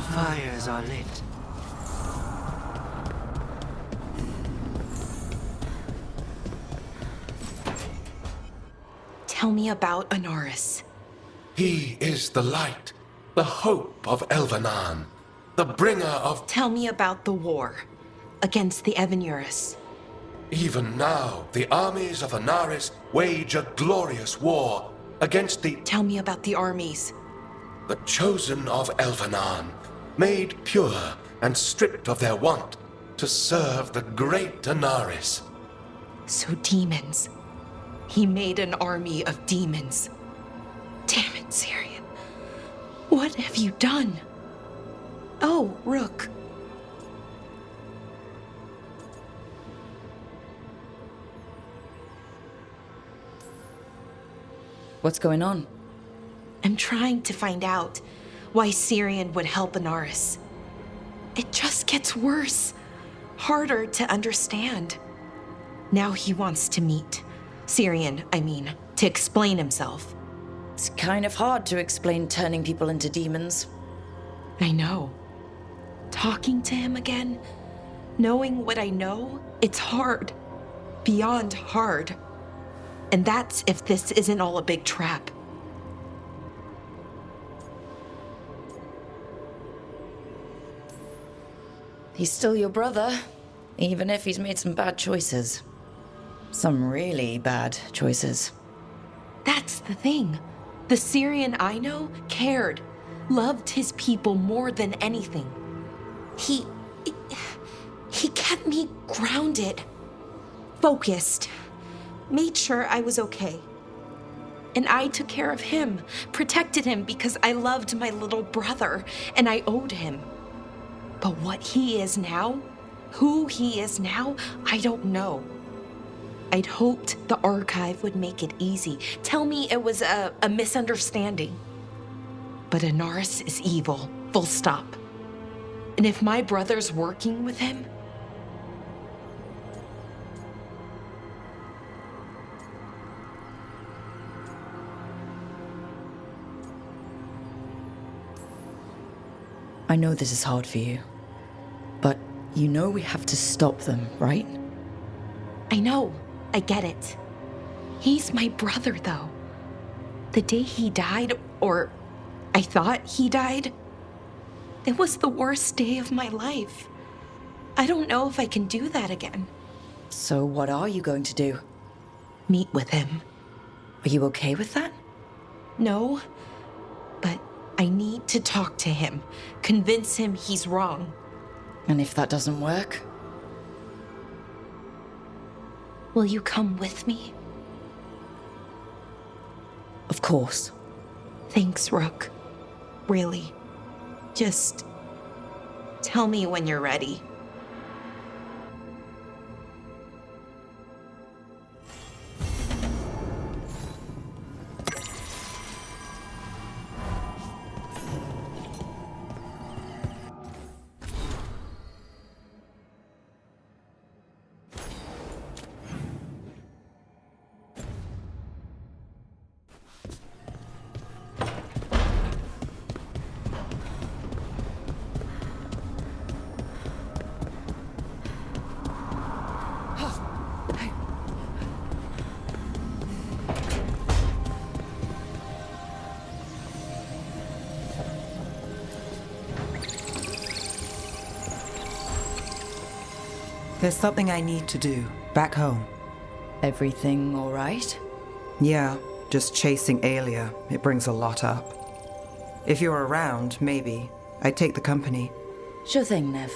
The fires are lit. Tell me about Anaris. He is the light, the hope of Elvenan, the bringer of... Tell me about the war against the Evenuris. Even now, the armies of Anaris wage a glorious war against the... Tell me about the armies. The chosen of Elvenan, made pure and stripped of their want to serve the great Anaris. So demons. He made an army of demons. Damn it, Syrian. What have you done? Oh, Rook. What's going on? I'm trying to find out why Syrian would help Anaris. It just gets worse. Harder to understand. Now he wants to meet. Syrian, I mean, to explain himself. It's kind of hard to explain turning people into demons. I know. Talking to him again, knowing what I know, it's hard. Beyond hard. And that's if this isn't all a big trap. He's still your brother, even if he's made some bad choices. Some really bad choices. That's the thing. The Syrian I know cared, loved his people more than anything. He kept me grounded, focused, made sure I was okay. And I took care of him, protected him because I loved my little brother and I owed him. But what he is now, who he is now, I don't know. I'd hoped the archive would make it easy. Tell me it was a misunderstanding. But Anaris is evil, full stop. And if my brother's working with him... I know this is hard for you, but you know we have to stop them, right? I know. I get it. He's my brother, though. The day he died, or I thought he died, it was the worst day of my life. I don't know if I can do that again. So what are you going to do? Meet with him. Are you okay with that? No, but I need to talk to him, convince him he's wrong. And if that doesn't work? Will you come with me? Of course. Thanks, Rook. Really. Just tell me when you're ready. There's something I need to do, back home. Everything all right? Yeah, just chasing Aelia. It brings a lot up. If you're around, maybe. I'd take the company. Sure thing, Nev.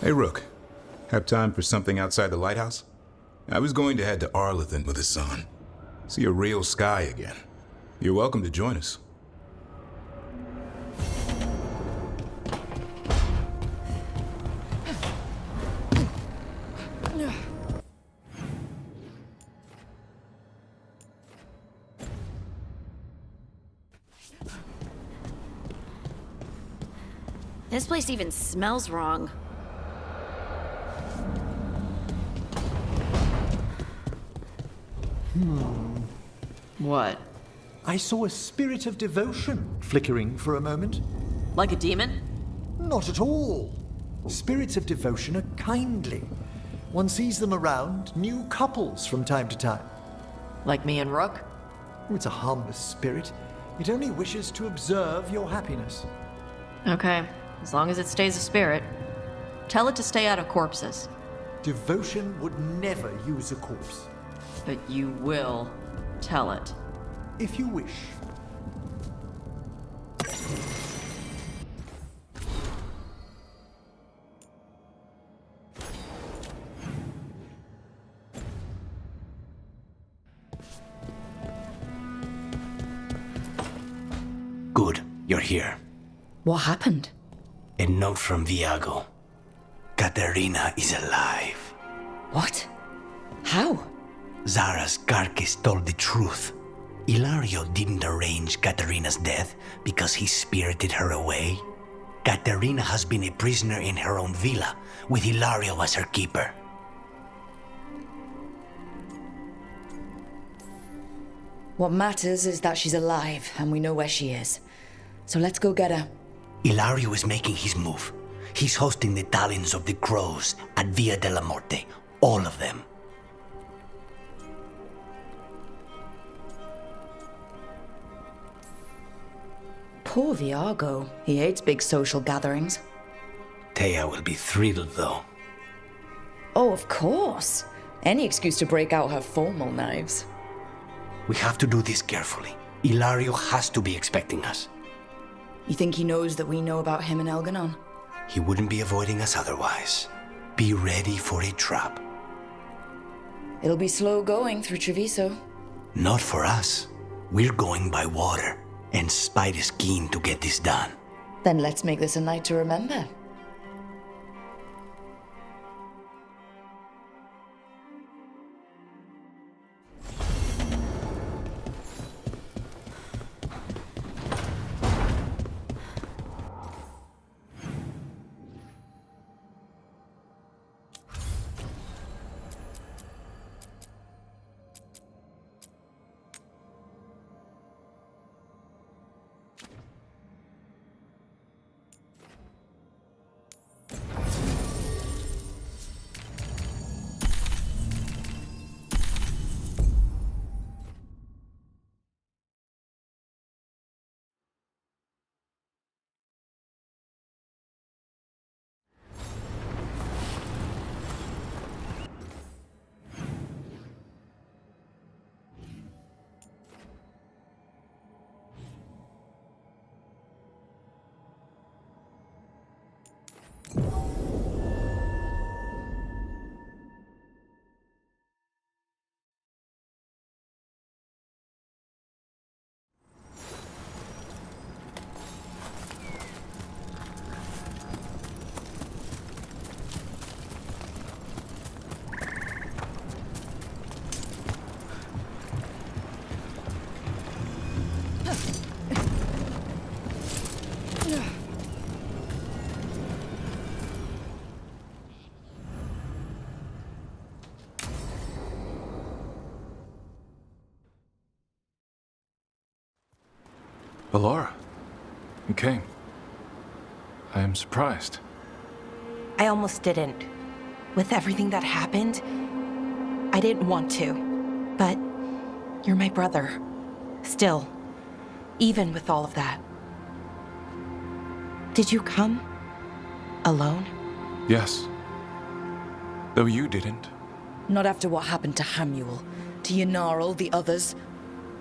Hey, Rook. Have time for something outside the lighthouse? I was going to head to Arlathan with the sun. See a real sky again. You're welcome to join us. This place even smells wrong. What? I saw a spirit of devotion flickering for a moment. Like a demon? Not at all. Spirits of devotion are kindly. One sees them around new couples from time to time. Like me and Rook? It's a harmless spirit. It only wishes to observe your happiness. Okay, as long as it stays a spirit. Tell it to stay out of corpses. Devotion would never use a corpse. But you will tell it. If you wish. Good, you're here. What happened? A note from Viago. Katerina is alive. What? How? Zara's carcass told the truth. Ilario didn't arrange Katerina's death because he spirited her away. Katerina has been a prisoner in her own villa, with Ilario as her keeper. What matters is that she's alive and we know where she is. So let's go get her. Ilario is making his move. He's hosting the talons of the crows at Via della Morte. All of them. Poor Viago. He hates big social gatherings. Thea will be thrilled, though. Oh, of course. Any excuse to break out her formal knives. We have to do this carefully. Ilario has to be expecting us. You think he knows that we know about him and Elganon? He wouldn't be avoiding us otherwise. Be ready for a trap. It'll be slow going through Treviso. Not for us. We're going by water, and Spite is keen to get this done. Then let's make this a night to remember. Ballora, you came. I am surprised. I almost didn't. With everything that happened, I didn't want to. But you're my brother. Still, even with all of that. Did you come? Alone? Yes. Though you didn't. Not after what happened to Hamuel, to Ynnarl, the others.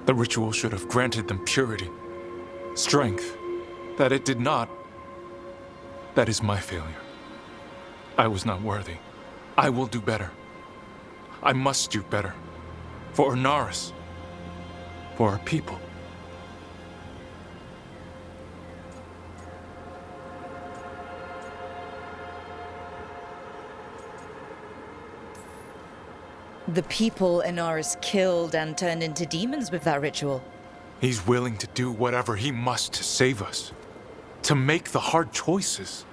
The ritual should have granted them purity. Strength. That it did not. That is my failure. I was not worthy. I will do better. I must do better. For Ernaris. For our people. the people Enaris killed and turned into demons with that ritual. He's willing to do whatever he must to save us. To make the hard choices.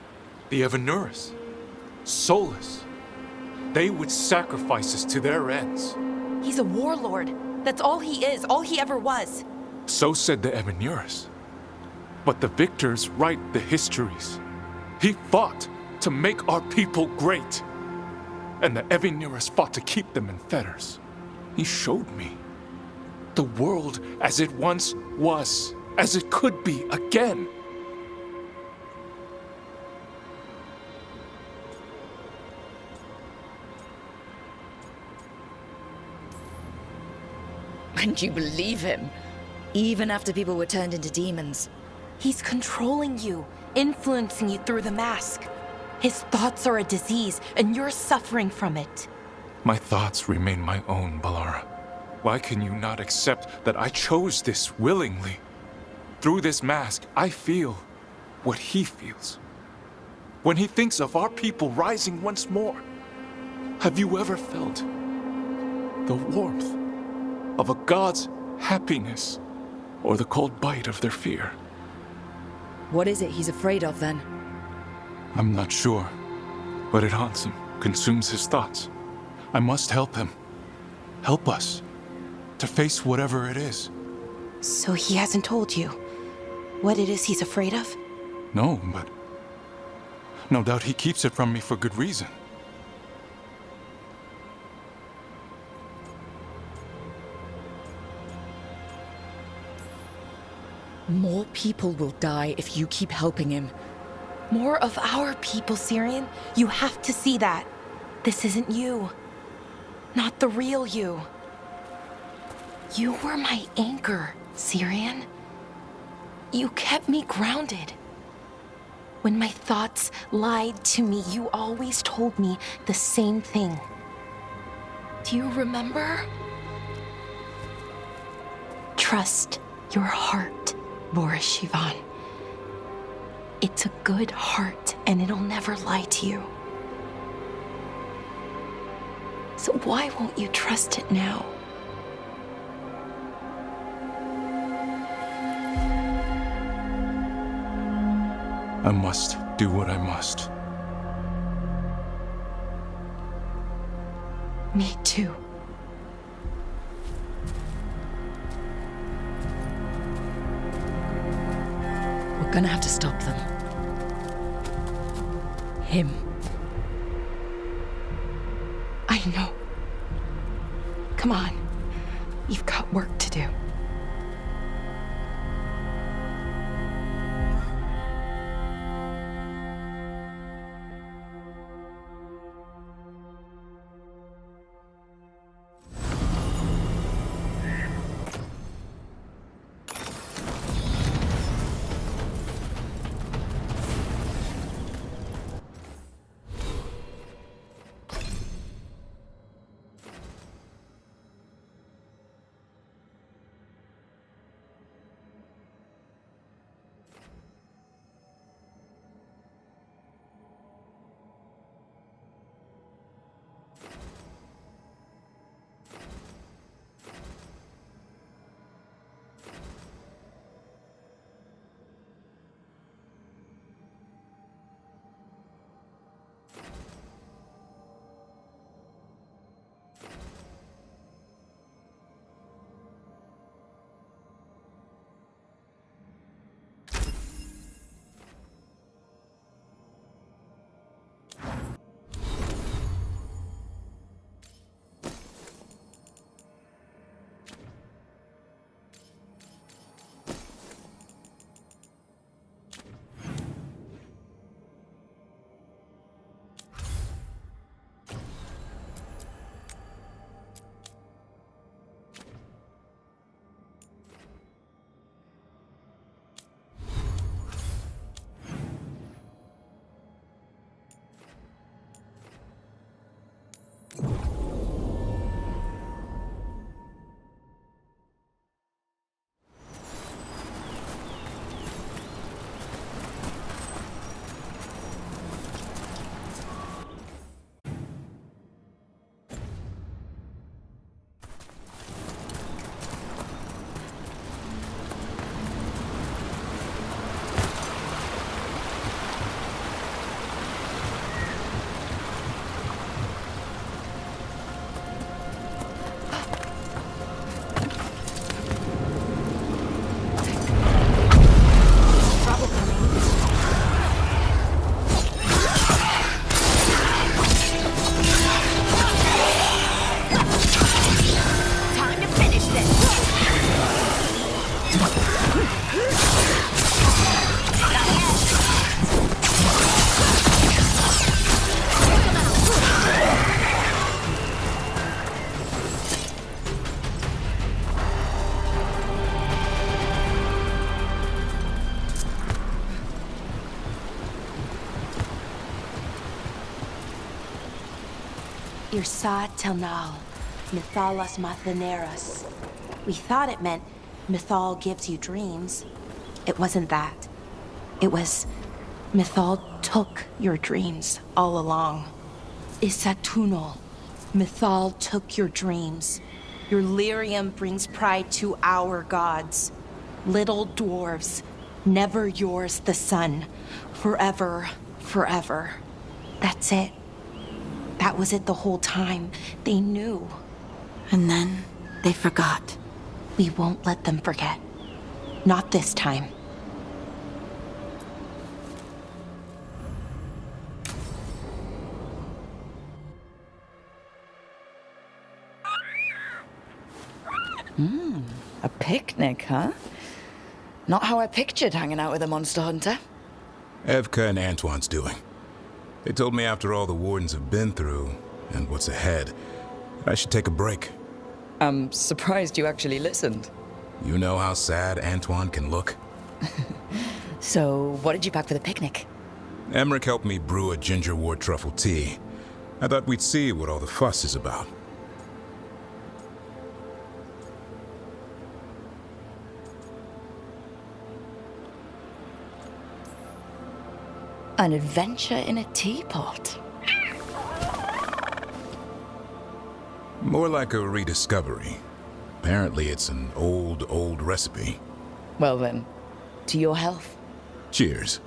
The Evanuris, Solus. They would sacrifice us to their ends. He's a warlord. That's all he is, all he ever was. So said the Evanuris. But the victors write the histories. He fought to make our people great. And the Evanuris fought to keep them in fetters. He showed me the world as it once was, as it could be again. And you believe him? Even after people were turned into demons? He's controlling you, influencing you through the mask. His thoughts are a disease, and you're suffering from it. My thoughts remain my own, Balara. Why can you not accept that I chose this willingly? Through this mask, I feel what he feels. When he thinks of our people rising once more, have you ever felt the warmth of a god's happiness or the cold bite of their fear? What is it he's afraid of then? I'm not sure, but it haunts him, consumes his thoughts. I must help him. Help us to face whatever it is. So he hasn't told you what it is he's afraid of? No, but no doubt he keeps it from me for good reason. More people will die if you keep helping him. More of our people, Syrian. You have to see that. This isn't you. Not the real you. You were my anchor, Syrian. You kept me grounded. When my thoughts lied to me, you always told me the same thing. Do you remember? Trust your heart, Boris Shivan. It's a good heart, and it'll never lie to you. So why won't you trust it now? I must do what I must. Me too. We're gonna have to stop them. Him. I know. Come on. You've got work to do. Irsa Telnal, Mythalas Mathanaras. We thought it meant Mythal gives you dreams. It wasn't that. It was Mythal took your dreams all along. Isatunal, Mythal took your dreams. Your lyrium brings pride to our gods. Little dwarves, never yours the sun. Forever, forever. That's it. That was it the whole time. They knew. And then they forgot. We won't let them forget. Not this time. A picnic, huh? Not how I pictured hanging out with a monster hunter. Evka and Antoine's doing. They told me after all the Wardens have been through, and what's ahead, that I should take a break. I'm surprised you actually listened. You know how sad Antoine can look? So, what did you pack for the picnic? Emmerich helped me brew a gingerwort truffle tea. I thought we'd see what all the fuss is about. An adventure in a teapot. More like a rediscovery. Apparently it's an old recipe. Well then, to your health. Cheers.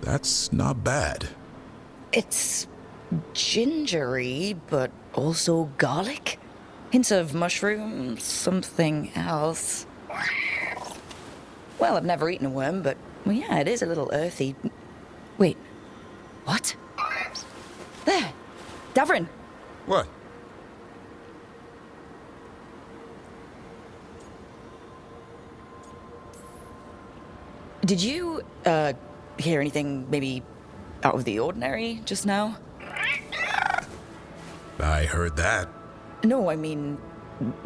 That's not bad. It's gingery, but also garlic. Hints of mushroom, something else. Well, I've never eaten a worm, but well, yeah, it is a little earthy. Wait, what? There, Davrin. What? Did you, hear anything maybe out of the ordinary just now? I heard that. No, I mean,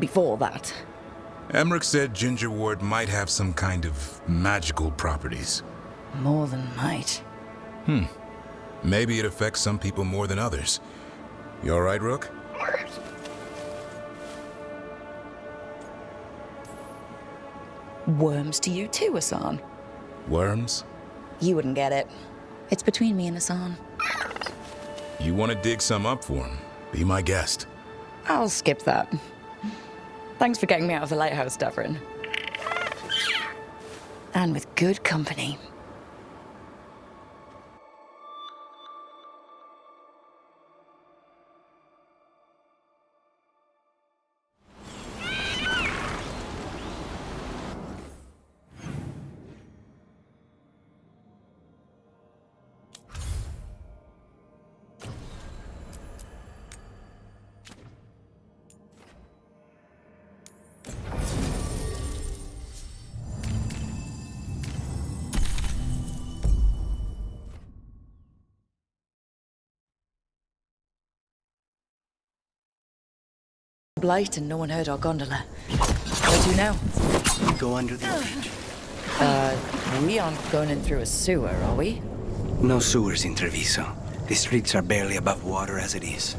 before that. Emmerich said gingerwort might have some kind of magical properties. More than might. Maybe it affects some people more than others. You all right, Rook? Worms to you too, Hassan. Worms? You wouldn't get it. It's between me and Hassan. You want to dig some up for him? Be my guest. I'll skip that. Thanks for getting me out of the lighthouse, Davrin. And with good company. Blight and no one heard our gondola. Where to now? Go under the bridge. We aren't going in through a sewer, are we? No sewers in Treviso. The streets are barely above water as it is.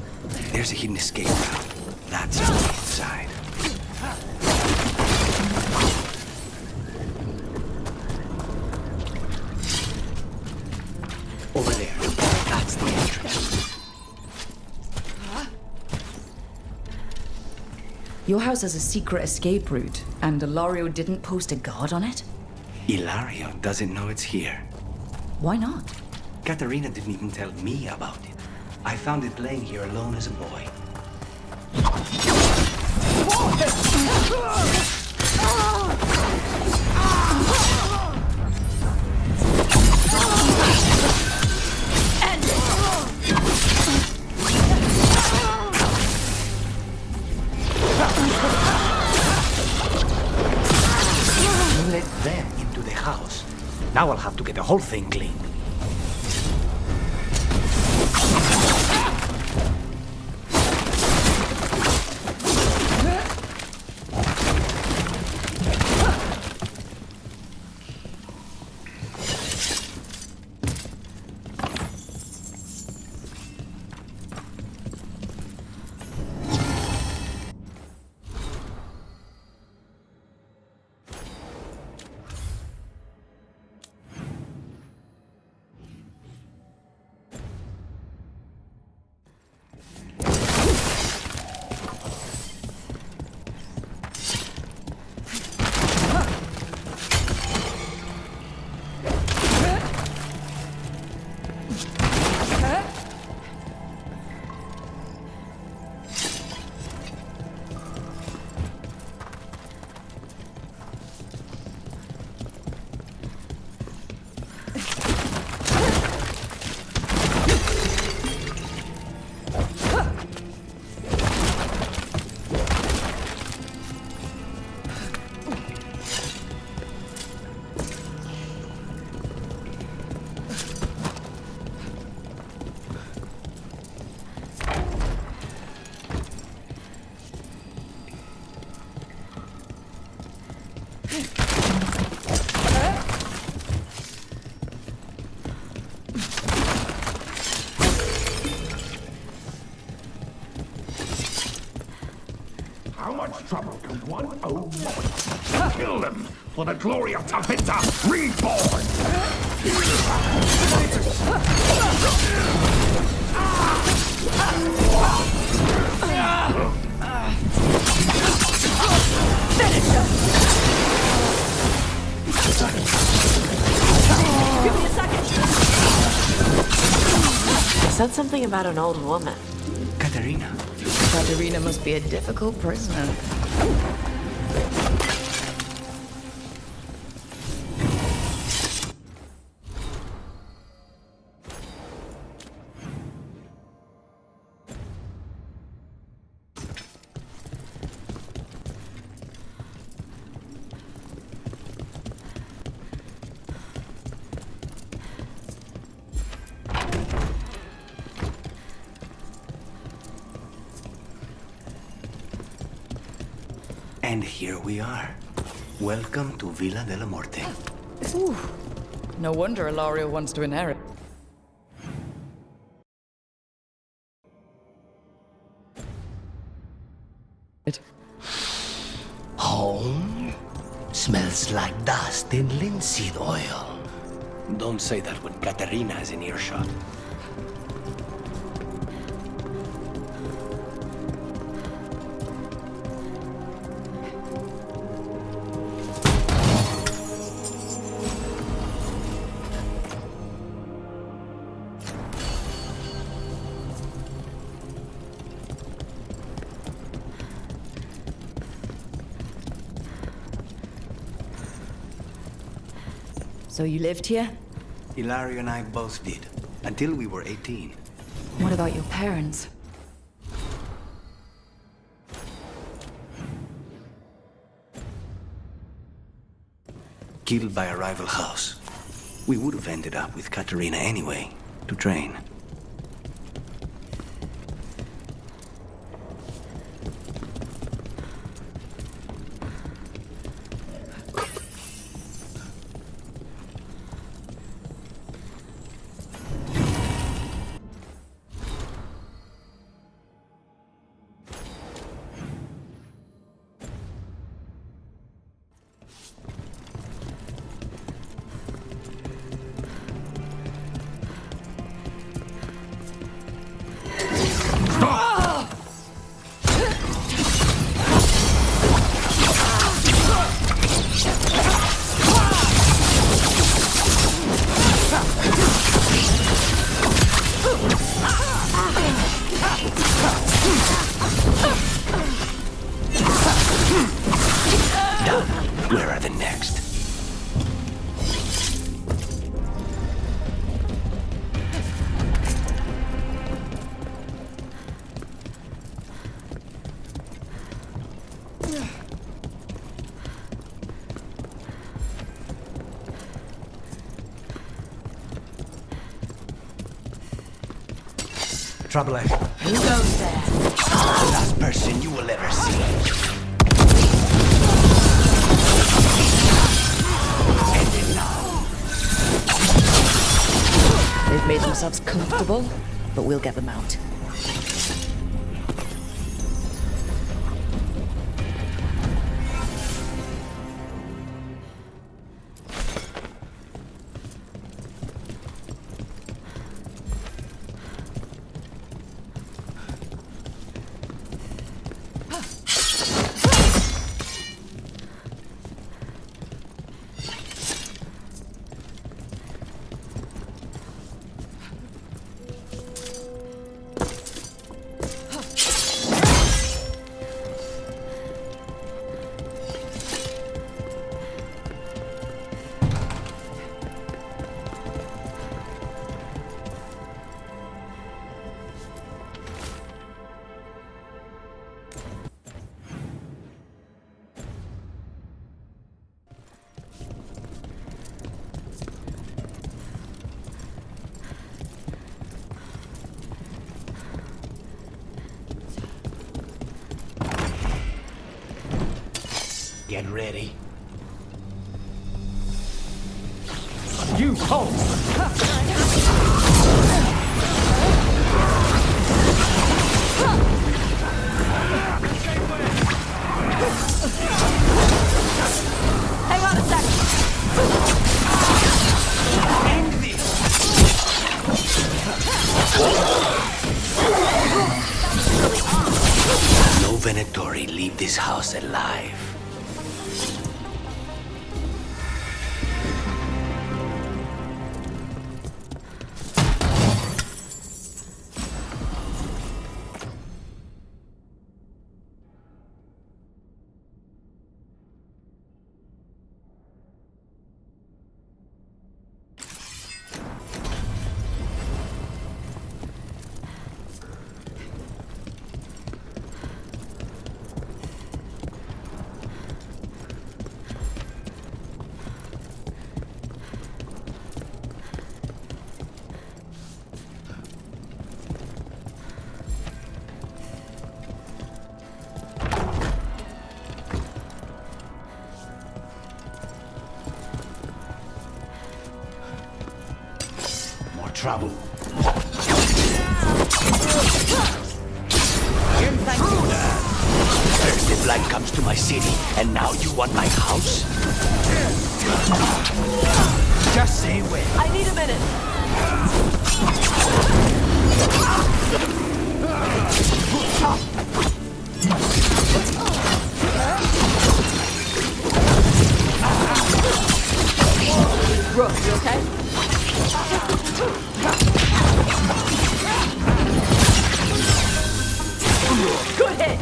There's a hidden escape route. That's on the inside. Over there. That's the entrance. Your house has a secret escape route, and Ilario didn't post a guard on it? Ilario doesn't know it's here. Why not? Katerina didn't even tell me about it. I found it laying here alone as a boy. Let them into the house. Now I'll have to get the whole thing clean. Kill them for the glory of Tapinta reborn! Give me a second. Said something about an old woman. Katerina. Katerina must be a difficult prisoner. And here we are. Welcome to Villa de la Morte. Ooh. No wonder Ilario wants to inherit. Home? Smells like dust and linseed oil. Don't say that when Katerina is in earshot. So you lived here? Ilario and I both did, until we were 18. What about your parents? Killed by a rival house. We would have ended up with Katerina anyway, to train. Where are the next? Trouble ahead. Who goes there? The last person you will ever see. End it now. They've made themselves comfortable, but we'll get them out. Get ready. You hold! keep this house alive. Trouble. First the blight comes to my city, and now you want my house? Just say when. I need a minute. Rook, you okay? Good hit!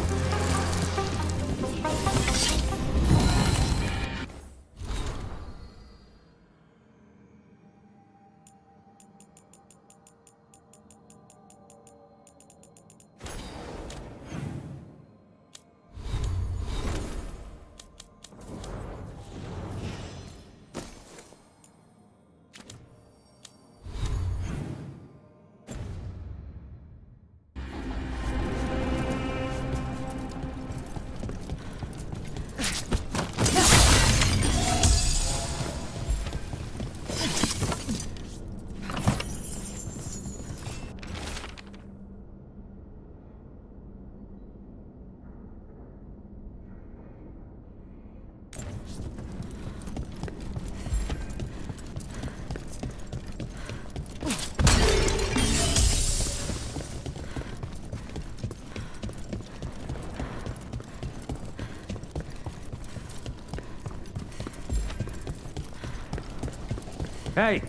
Hey!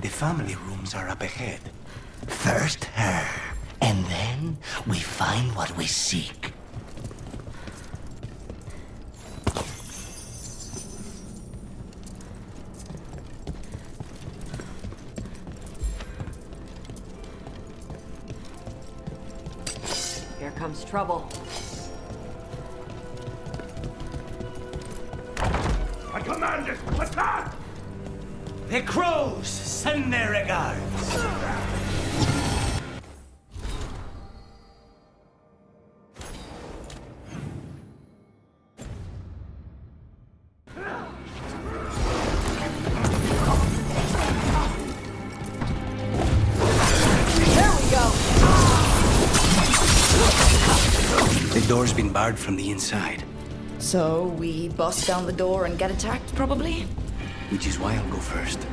The family rooms are up ahead. First her, and then we find what we seek. Here comes trouble. I command it! Attack! The crows send their regards. There we go. The door's been barred from the inside, So we bust down the door and get attacked, probably? which is why I'll go first.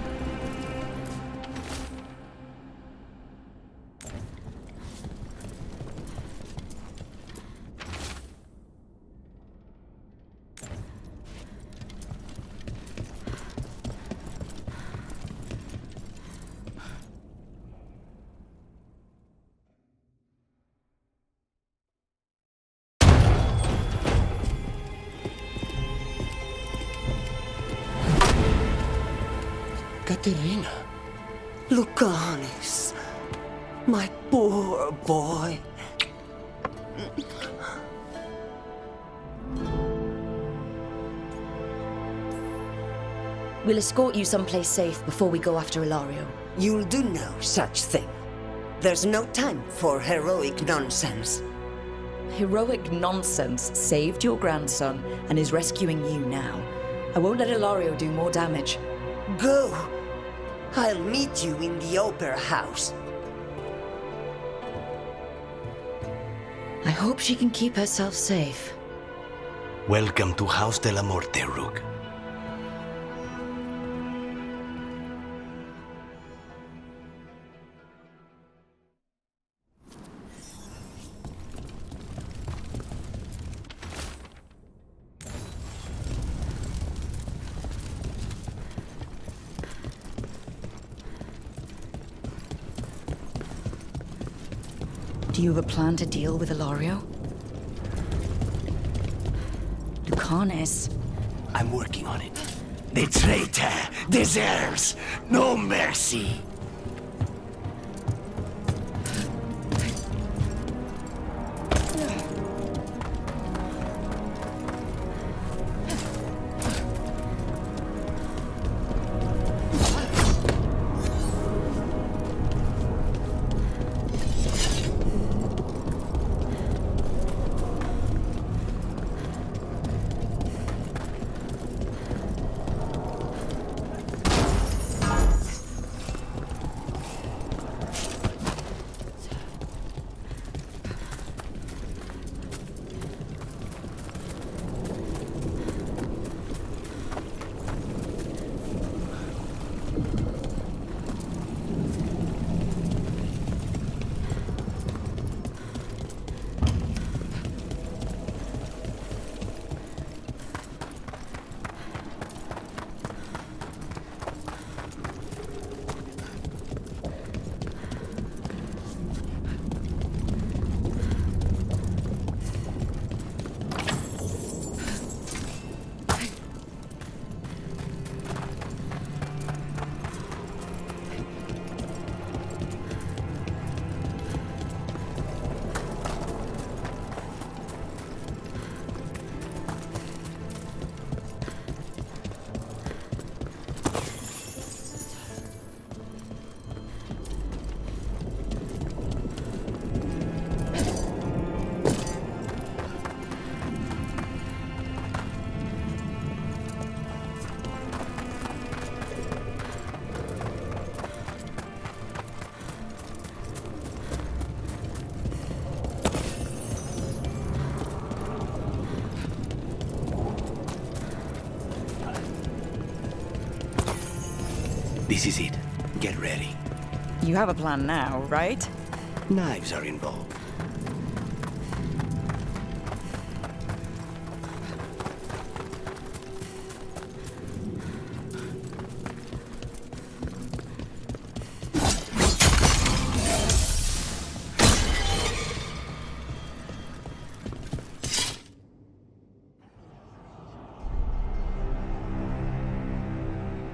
Katerina. Lucanis. My poor boy. We'll escort you someplace safe before we go after Ilario. You'll do no such thing. There's no time for heroic nonsense. heroic nonsense saved your grandson and is rescuing you now. I won't let Ilario do more damage. Go! I'll meet you in the opera house. I hope she can keep herself safe. Welcome to House de la Morte, Rook. Do you have a plan to deal with Ilario? Lucanis. I'm working on it. The traitor deserves no mercy. This is it. Get ready. You have a plan now, right? Knives are involved.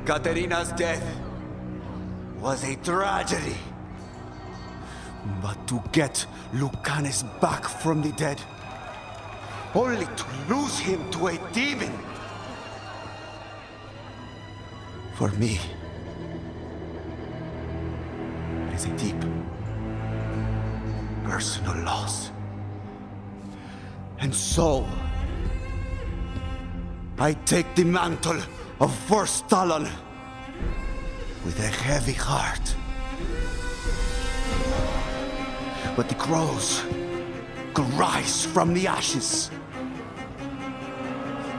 Katerina's death was a tragedy. But to get Lucanis back from the dead, only to lose him to a demon. For me, it is a deep, personal loss. And so, I take the mantle of First Talon with a heavy heart. But the crows could rise from the ashes.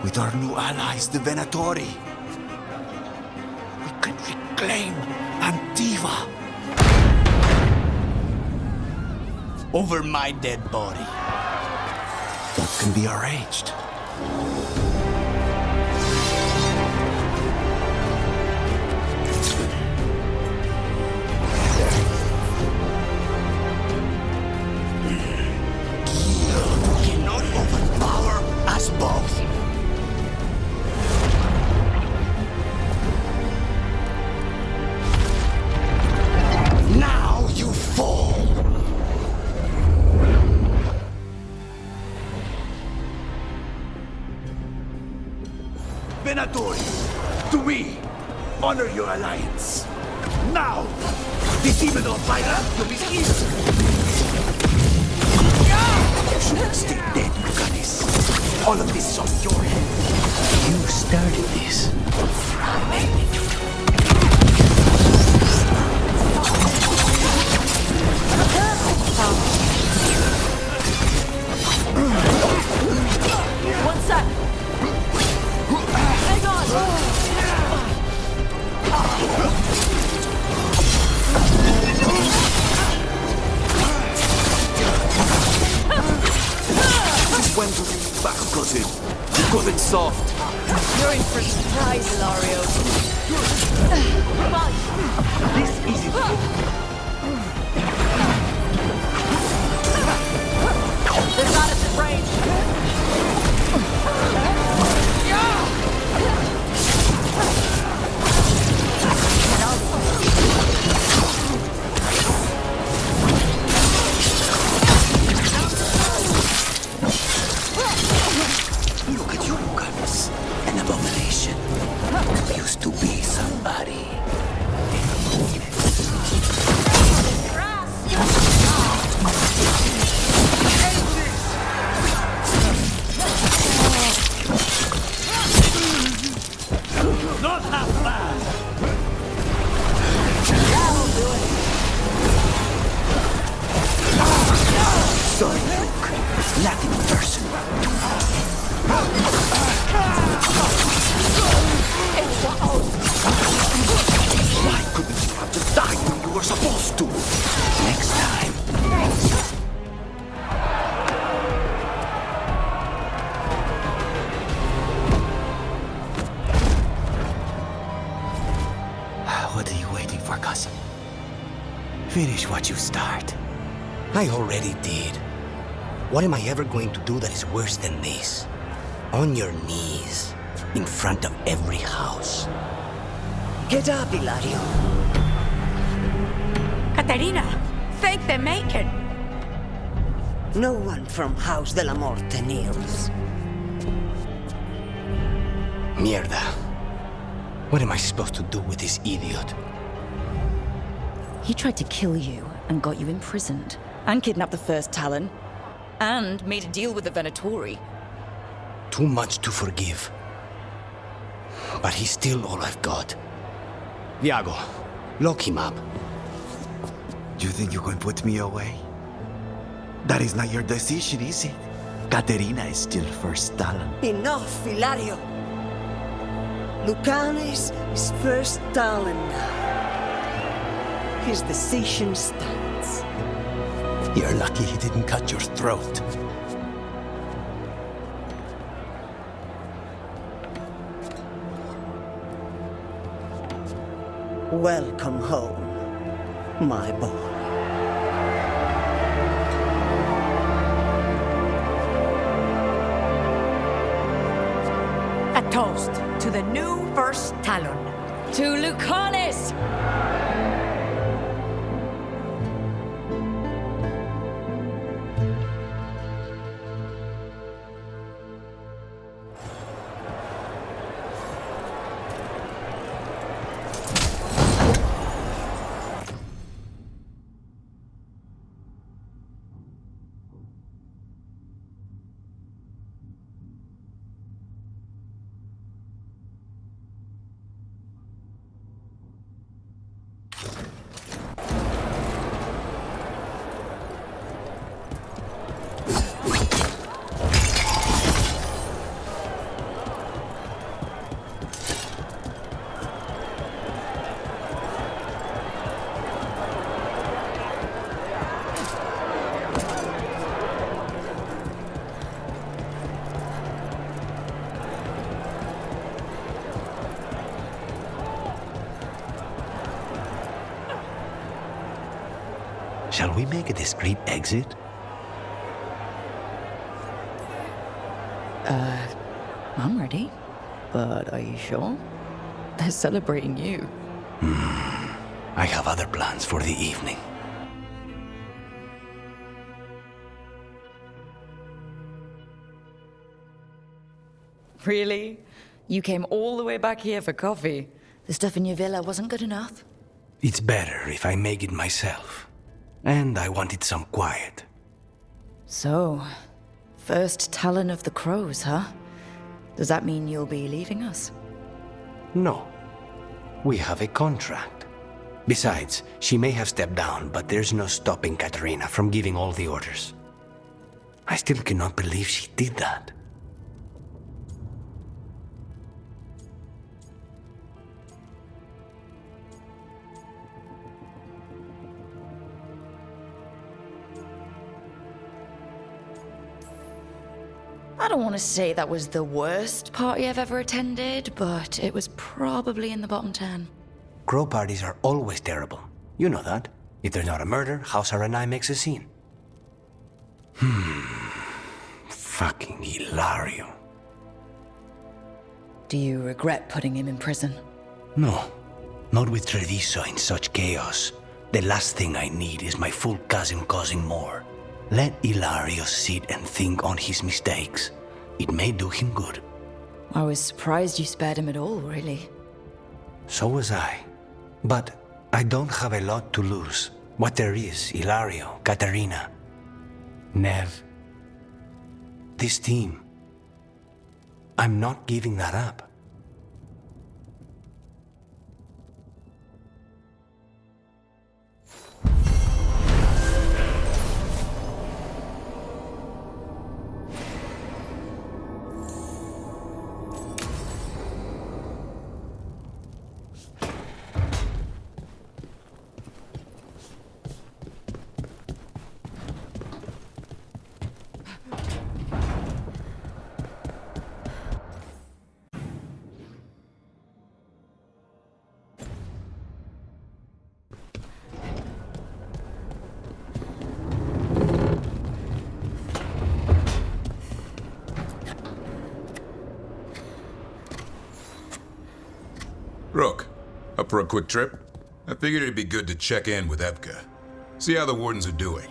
With our new allies, the Venatori, we can reclaim Antiva. Over my dead body. That can be arranged. Both. Now you fall. Venatori, to me, honor your alliance. Now, the demon of Violentium is here. You should have stayed dead, Lucanis. All of this is on your head. You started this. I made it. One sec. Hang on. Since when do you back cousin? You got it soft. You're in for a surprise, Ilario. Come on. This isn't They're not at the range. Look at you, Lucanis. An abomination. Used to be somebody. Not half bad. That'll do it. Sorry, Luke. Nothing personal. Why couldn't you have just died when you were supposed to? Next time. What are you waiting for, cousin? Finish what you start. I already did. What am I ever going to do that is worse than this? On your knees, in front of every house. Get up, Ilario. Caterina, thank the Macon. No one from House de la Morte kneels. Mierda. What am I supposed to do with this idiot? He tried to kill you and got you imprisoned, and kidnapped the first Talon, and made a deal with the Venatori. Too much to forgive. But he's still all I've got. Viago, lock him up. You think you can put me away? That is not your decision, is it? Caterina is still first Talon. Enough, Ilario. Lucanis is first Talon now. His decision stands. You're lucky he didn't cut your throat. Welcome home, my boy. A toast to the new first Talon. To Lucanis! Shall we make a discreet exit? I'm ready. But are you sure? They're celebrating you. I have other plans for the evening. Really? You came all the way back here for coffee? The stuff in your villa wasn't good enough? It's better if I make it myself. And I wanted some quiet. So, first Talon of the Crows, huh? Does that mean you'll be leaving us? No. We have a contract. Besides, she may have stepped down, but there's no stopping Katarina from giving all the orders. I still cannot believe she did that. I don't want to say that was the worst party I've ever attended, but it was probably in the bottom 10. Crow parties are always terrible. You know that. If there's not a murder, House Aranai makes a scene. Fucking Hilario. Do you regret putting him in prison? No. Not with Treviso in such chaos. The last thing I need is my full cousin causing more. Let Hilario sit and think on his mistakes. It may do him good. I was surprised you spared him at all, really. So was I. But I don't have a lot to lose. What there is, Hilario, Katarina, Nev, this team. I'm not giving that up. Rook, up for a quick trip? I figured it'd be good to check in with Evka. See how the Wardens are doing.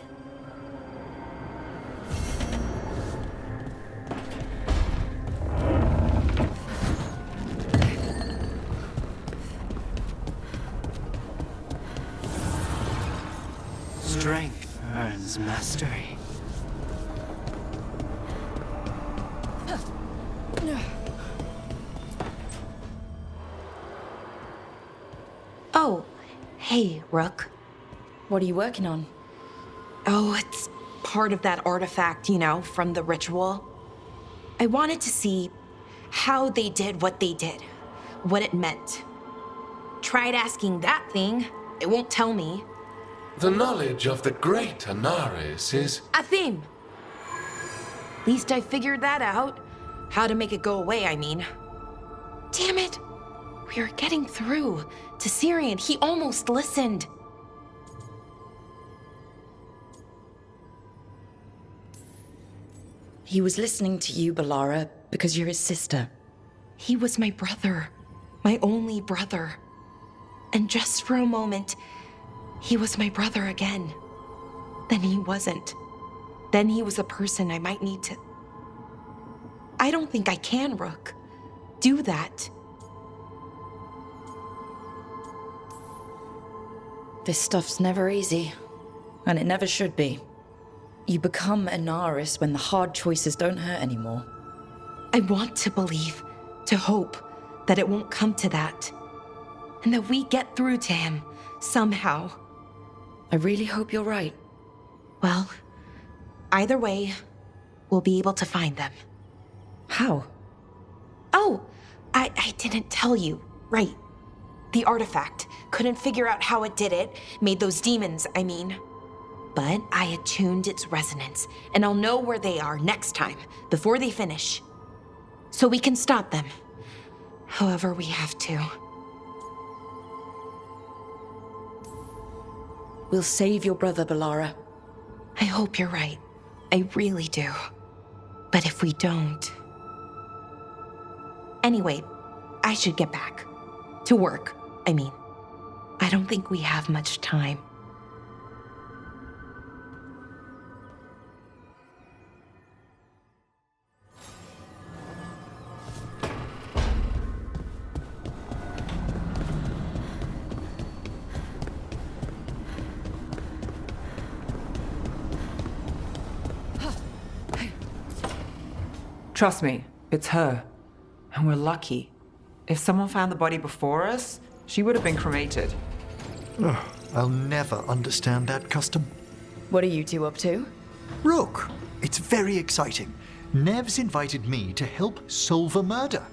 Strength earns mastery. Oh, hey, Rook. What are you working on? Oh, it's part of that artifact, you know, from the ritual. I wanted to see how they did what they did, what it meant. Tried asking that thing, it won't tell me. The knowledge of the great Anaris is... A theme! At least I figured that out. How to make it go away, I mean. Damn it! We were getting through to Syrian. He almost listened. He was listening to you, Balara, because you're his sister. He was my brother. My only brother. And just for a moment, he was my brother again. Then he wasn't. Then he was a person I might need to... I don't think I can, Rook. Do that. This stuff's never easy, and it never should be. You become Anaris when the hard choices don't hurt anymore. I want to believe, to hope, that it won't come to that. And that we get through to him, somehow. I really hope you're right. Well, either way, we'll be able to find them. How? Oh, I didn't tell you. Right. The artifact. Couldn't figure out how it did it. Made those demons, I mean. But I attuned its resonance, and I'll know where they are next time, before they finish. So we can stop them. However we have to. We'll save your brother, Balara. I hope you're right. I really do. But if we don't... Anyway, I should get back. To work, I mean. I don't think we have much time. Trust me, it's her. And we're lucky. If someone found the body before us, she would have been cremated. Ugh, I'll never understand that custom. What are you two up to? Rook, it's very exciting. Nev's invited me to help solve a murder.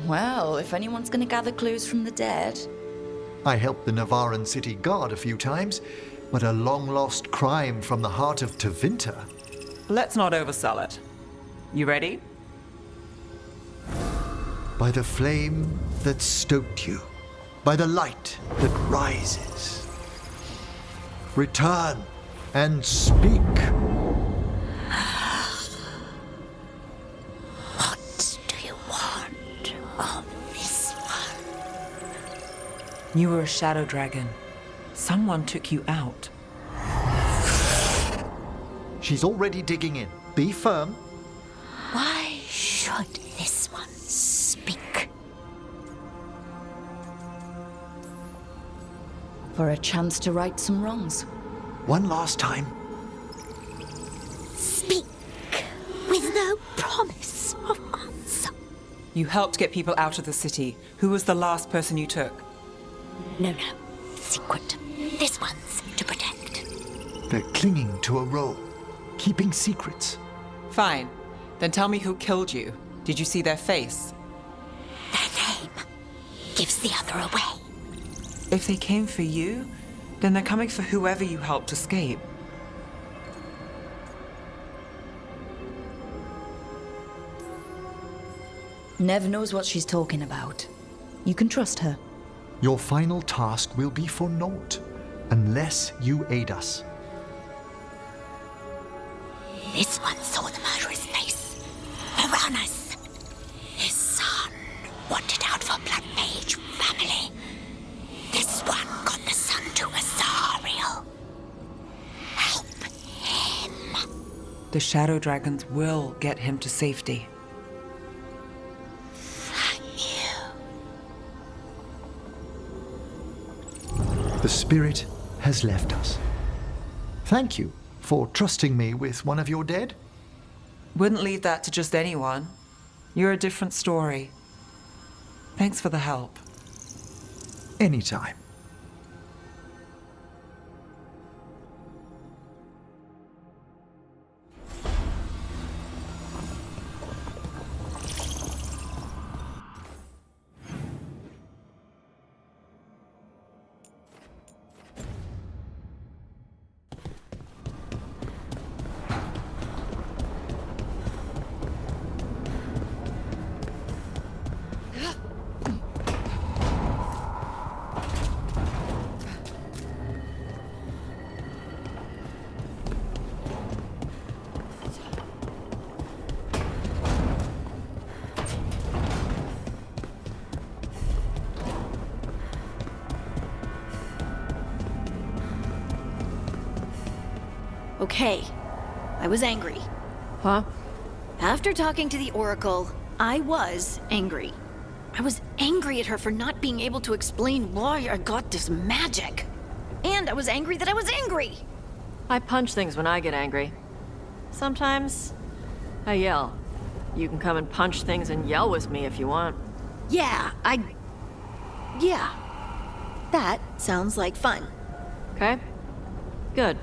Well, if anyone's gonna gather clues from the dead... I helped the Navaran city guard a few times, but a long-lost crime from the heart of Tevinter. Let's not oversell it. You ready? By the flame that stoked you, by the light that rises. Return and speak. What do you want of this one? You were a shadow dragon. Someone took you out. She's already digging in. Be firm. Why should this one speak? For a chance to right some wrongs. One last time. Speak with no promise of answer. You helped get people out of the city. Who was the last person you took? No. Secret. This one's to protect. They're clinging to a role, keeping secrets. Fine. Then tell me who killed you. Did you see their face? Their name gives the other away. If they came for you, then they're coming for whoever you helped escape. Nev knows what she's talking about. You can trust her. Your final task will be for naught, unless you aid us. This one saw the murderer's face. Piranhas. His son wanted out for Blood Mage family. This one got the son to Azariel. Help him. The shadow dragons will get him to safety. The spirit has left us. Thank you for trusting me with one of your dead. Wouldn't leave that to just anyone. You're a different story. Thanks for the help. Anytime. Okay, I was angry. Huh? After talking to the Oracle, I was angry. I was angry at her for not being able to explain why I got this magic. And I was angry that I was angry. I punch things when I get angry. Sometimes I yell. You can come and punch things and yell with me if you want. Yeah, that sounds like fun. Okay? Good.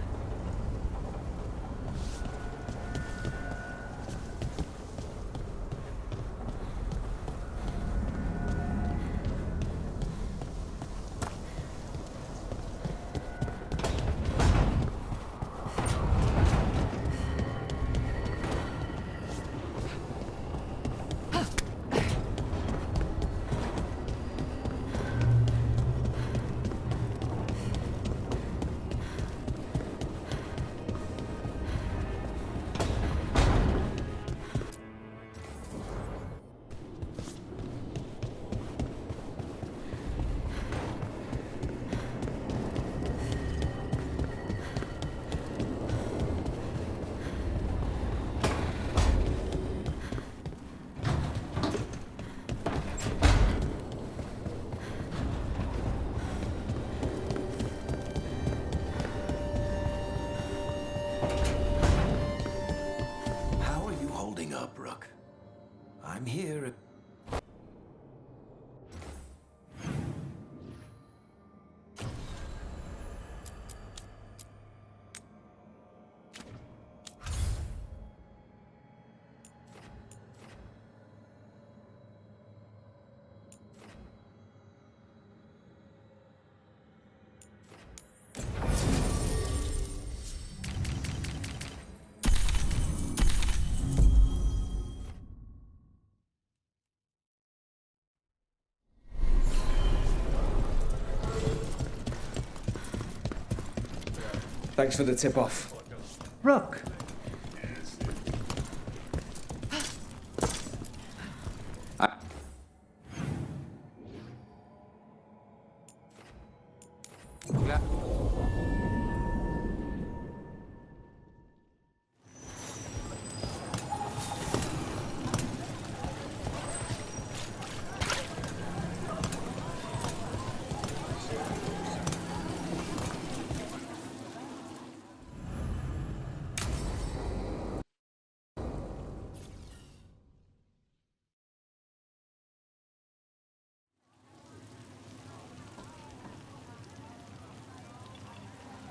I'm here. Thanks for the tip-off. Rook.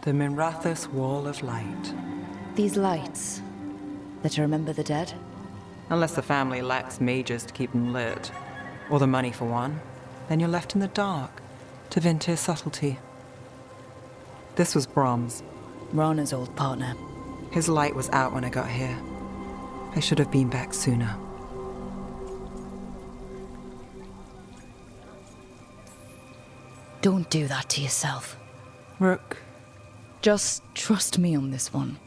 The Minrathous Wall of Light. These lights, that to remember the dead? Unless the family lacks mages to keep them lit, or the money for one, then you're left in the dark to Vintir's subtlety. This was Brom's. Rana's old partner. His light was out when I got here. I should have been back sooner. Don't do that to yourself. Rook. Just trust me on this one.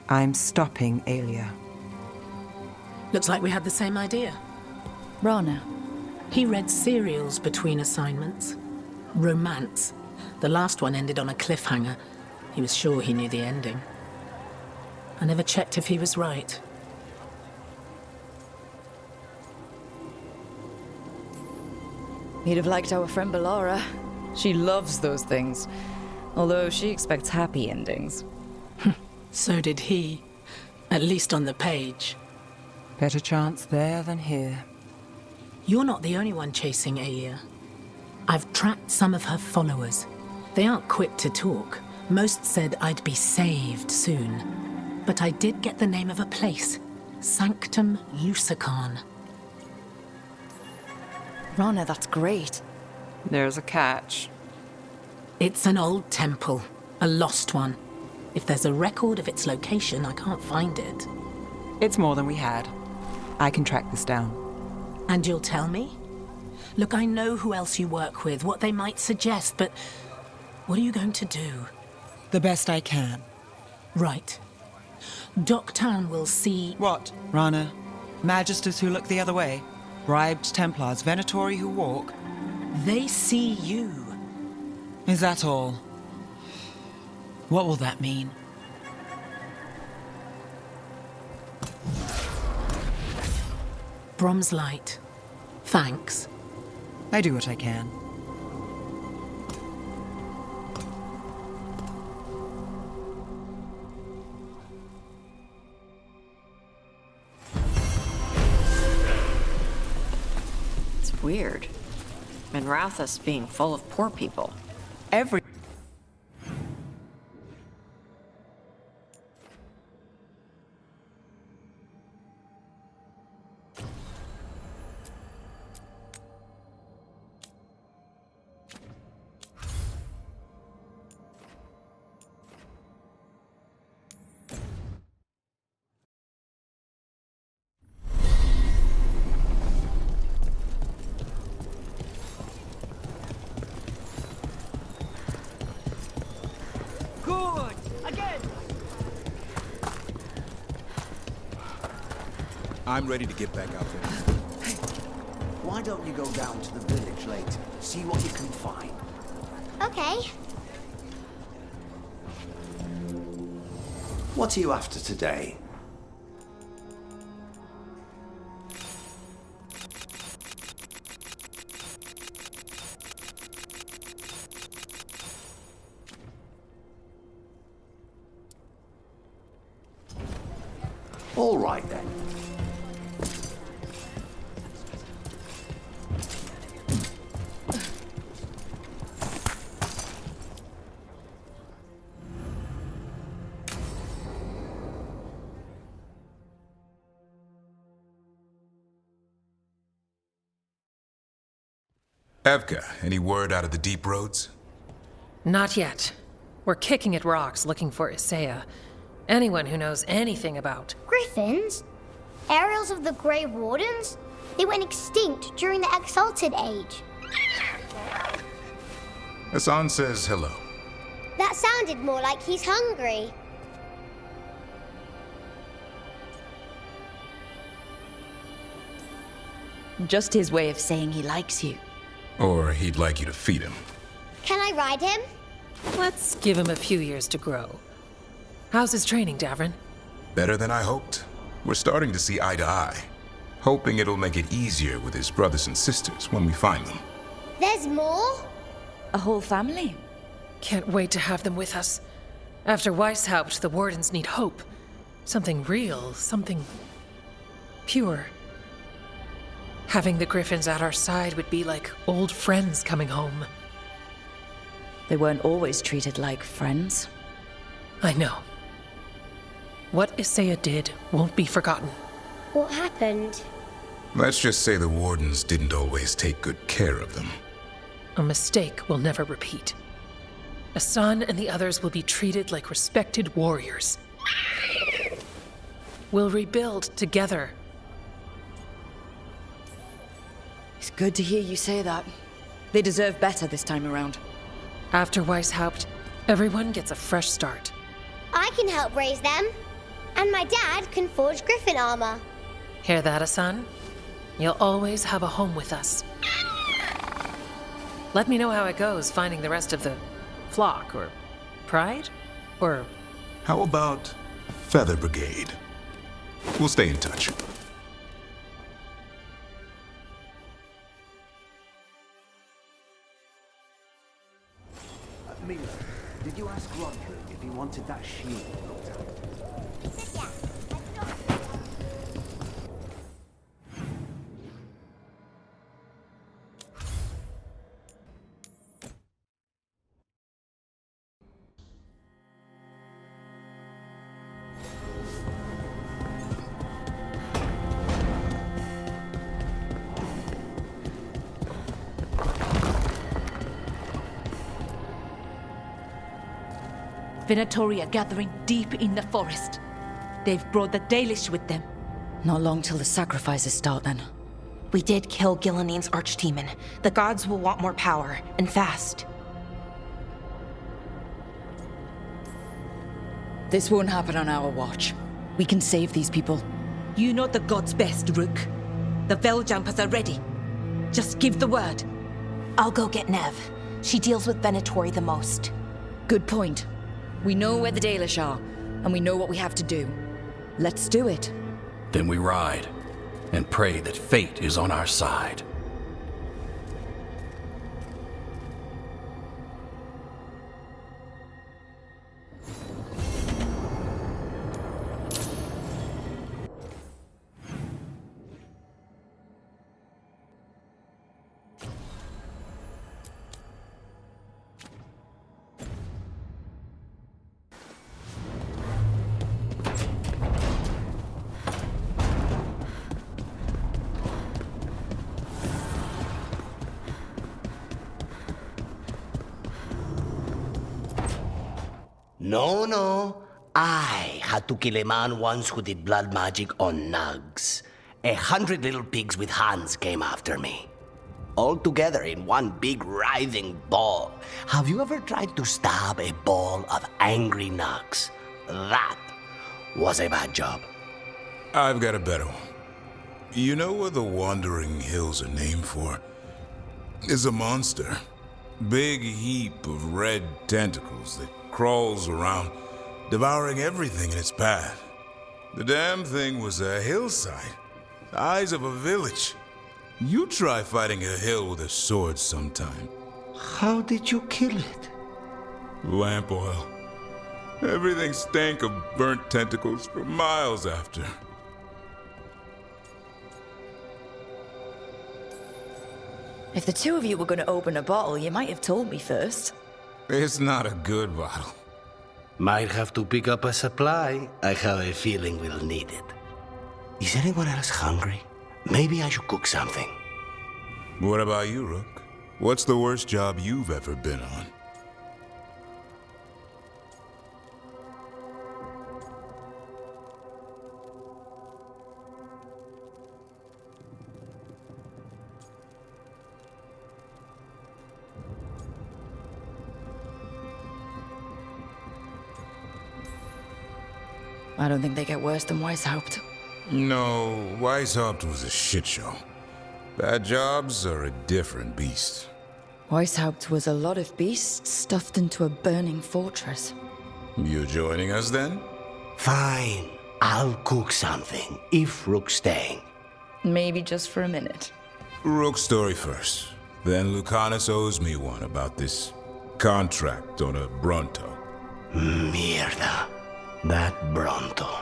I'm stopping Aelia. Looks like we had the same idea. Rana. He read serials between assignments. Romance. The last one ended on a cliffhanger. He was sure he knew the ending. I never checked if he was right. He'd have liked our friend Bellara. She loves those things. Although she expects happy endings. So did he. At least on the page. Better chance there than here. You're not the only one chasing Aelia. I've tracked some of her followers. They aren't quick to talk. Most said I'd be saved soon. But I did get the name of a place. Sanctum Lucican. Rana, that's great. There's a catch. It's an old temple. A lost one. If there's a record of its location, I can't find it. It's more than we had. I can track this down. And you'll tell me? Look, I know who else you work with, what they might suggest, but what are you going to do? The best I can. Right. Docktown will see... What, Rana? Magisters who look the other way? Bribed Templars, Venatori who walk? They see you. Is that all? What will that mean? Brom's light. Thanks. I do what I can. It's weird. Minrathous being full of poor people. Every... I'm ready to get back out there. Why don't you go down to the village later? See what you can find. Okay. What are you after today? All right then. Evka, any word out of the deep roads? Not yet. We're kicking at rocks looking for Isaiah. Anyone who knows anything about... Griffins? Aerials of the Grey Wardens? They went extinct during the Exalted Age. Hassan says hello. That sounded more like he's hungry. Just his way of saying he likes you. Or he'd like you to feed him. Can I ride him? Let's give him a few years to grow. How's his training, Davrin? Better than I hoped. We're starting to see eye to eye. Hoping it'll make it easier with his brothers and sisters when we find them. There's more? A whole family? Can't wait to have them with us. After Weishaupt, the Wardens need hope. Something real, something... pure. Having the Griffins at our side would be like old friends coming home. They weren't always treated like friends. I know. What Isaiah did won't be forgotten. What happened? Let's just say the Wardens didn't always take good care of them. A mistake will never repeat. Hassan and the others will be treated like respected warriors. We'll rebuild together. It's good to hear you say that. They deserve better this time around. After Weishaupt, everyone gets a fresh start. I can help raise them. And my dad can forge Griffin armor. Hear that, Hassan? You'll always have a home with us. Let me know how it goes finding the rest of the flock, or pride, or... How about Feather Brigade? We'll stay in touch. Mila, did you ask Roderick if he wanted that shield looked at? Venatori are gathering deep in the forest. They've brought the Dalish with them. Not long till the sacrifices start, then. We did kill Gilanine's archdemon. The gods will want more power, and fast. This won't happen on our watch. We can save these people. You know the gods best, Rook. The Veiljumpers are ready. Just give the word. I'll go get Nev. She deals with Venatori the most. Good point. We know where the Dalish are, and we know what we have to do. Let's do it. Then we ride, and pray that fate is on our side. No. I had to kill a man once who did blood magic on nugs. 100 little pigs with hands came after me. All together in one big writhing ball. Have you ever tried to stab a ball of angry nugs? That was a bad job. I've got a better one. You know what the Wandering Hills are named for? It's a monster. Big heap of red tentacles that crawls around, devouring everything in its path. The damn thing was a hillside, the eyes of a village. You try fighting a hill with a sword sometime. How did you kill it? Lamp oil. Everything stank of burnt tentacles for miles after. If the two of you were going to open a bottle, you might have told me first. It's not a good bottle. Might have to pick up a supply. I have a feeling we'll need it. Is anyone else hungry? Maybe I should cook something. What about you, Rook? What's the worst job you've ever been on? I don't think they get worse than Weishaupt. No, Weishaupt was a shit show. Bad jobs are a different beast. Weishaupt was a lot of beasts stuffed into a burning fortress. You joining us then? Fine. I'll cook something, if Rook's staying. Maybe just for a minute. Rook's story first. Then Lucanus owes me one about this contract on a Bronto. Mierda. That Bronto.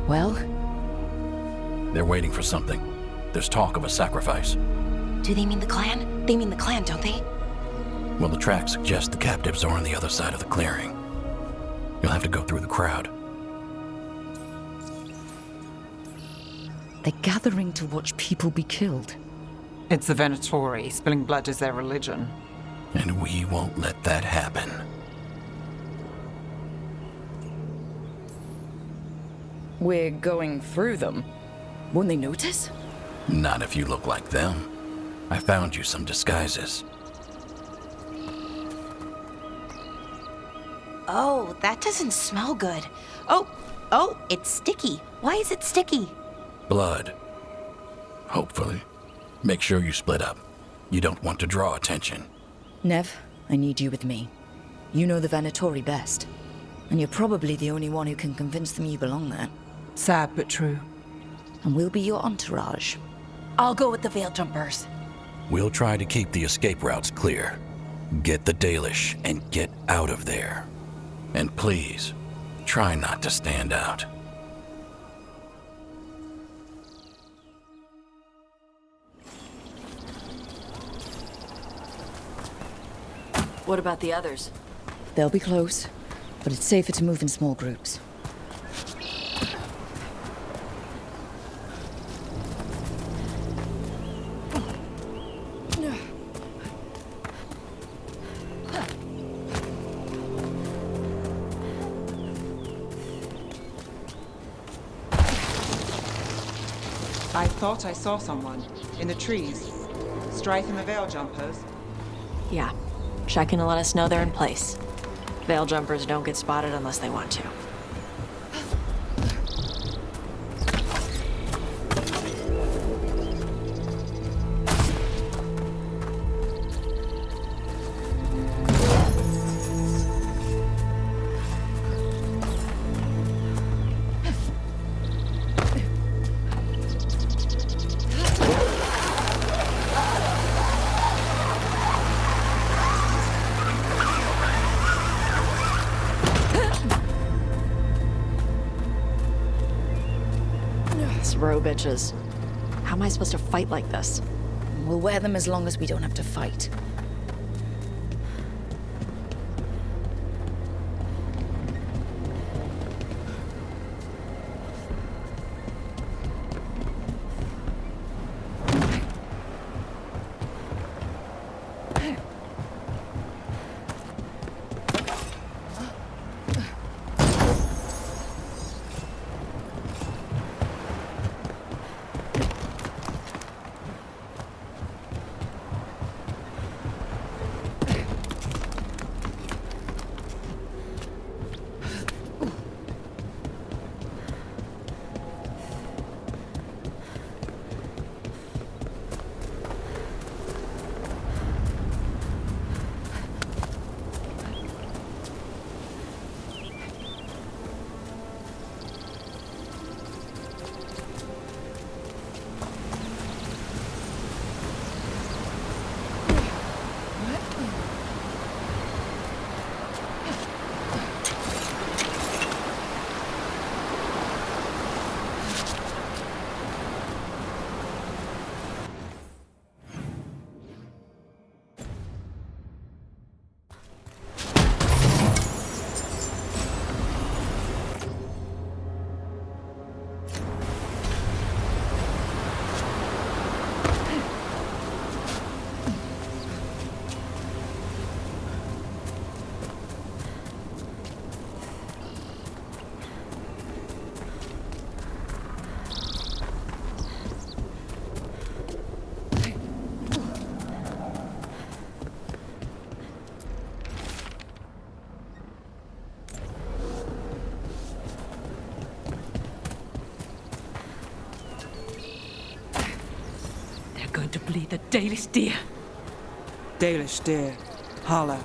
Well? They're waiting for something. There's talk of a sacrifice. Do they mean the clan? They mean the clan, don't they? Well, the tracks suggest the captives are on the other side of the clearing. You'll have to go through the crowd. They're gathering to watch people be killed. It's the Venatori. Spilling blood is their religion. And we won't let that happen. We're going through them. Won't they notice? Not if you look like them. I found you some disguises. Oh, that doesn't smell good. Oh, it's sticky. Why is it sticky? Blood. Hopefully. Make sure you split up. You don't want to draw attention. Nev, I need you with me. You know the Venatori best. And you're probably the only one who can convince them you belong there. Sad but true. And we'll be your entourage. I'll go with the Veil Jumpers. We'll try to keep the escape routes clear. Get the Dalish and get out of there. And please, try not to stand out. What about the others? They'll be close, but it's safer to move in small groups. I thought I saw someone in the trees. Strife and the Veil Jumpers. Yeah. Check in to let us know they're in place. Veil Jumpers don't get spotted unless they want to. Bro bitches. How am I supposed to fight like this? We'll wear them as long as we don't have to fight. going to bleed the Dalish deer. Dalish deer. Hala.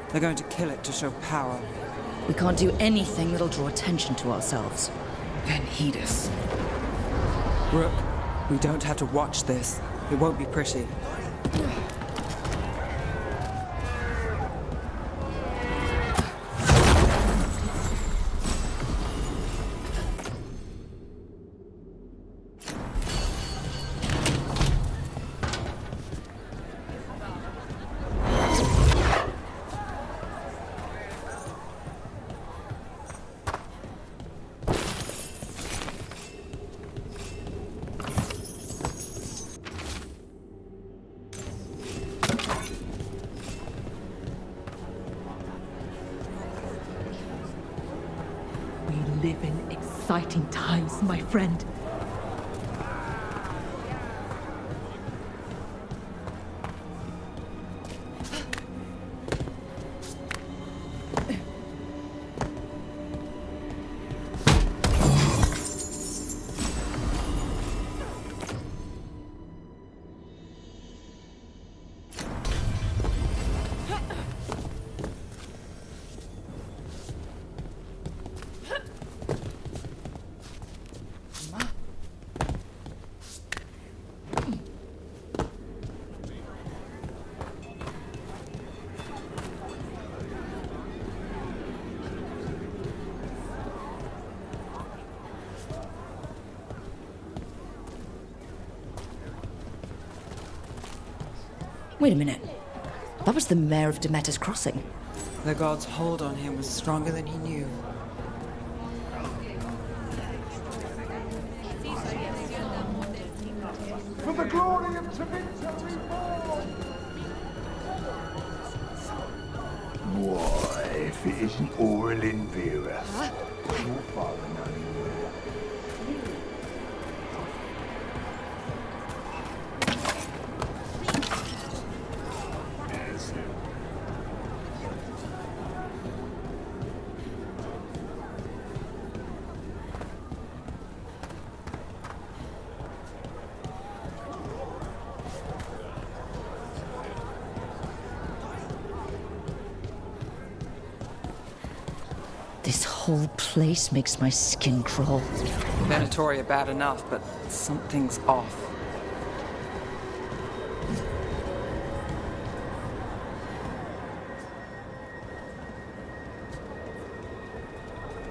They're going to kill it to show power. We can't do anything that'll draw attention to ourselves. Then heed us. Rook, we don't have to watch this. It won't be pretty. We live in exciting times, my friend. Wait a minute. That was the mayor of Demeter's Crossing. The god's hold on him was stronger than he knew. For the glory of Tevinter reborn! Why, if it isn't Aurelin Vera, your father knows anywhere. This whole place makes my skin crawl. Venatori are bad enough, but something's off.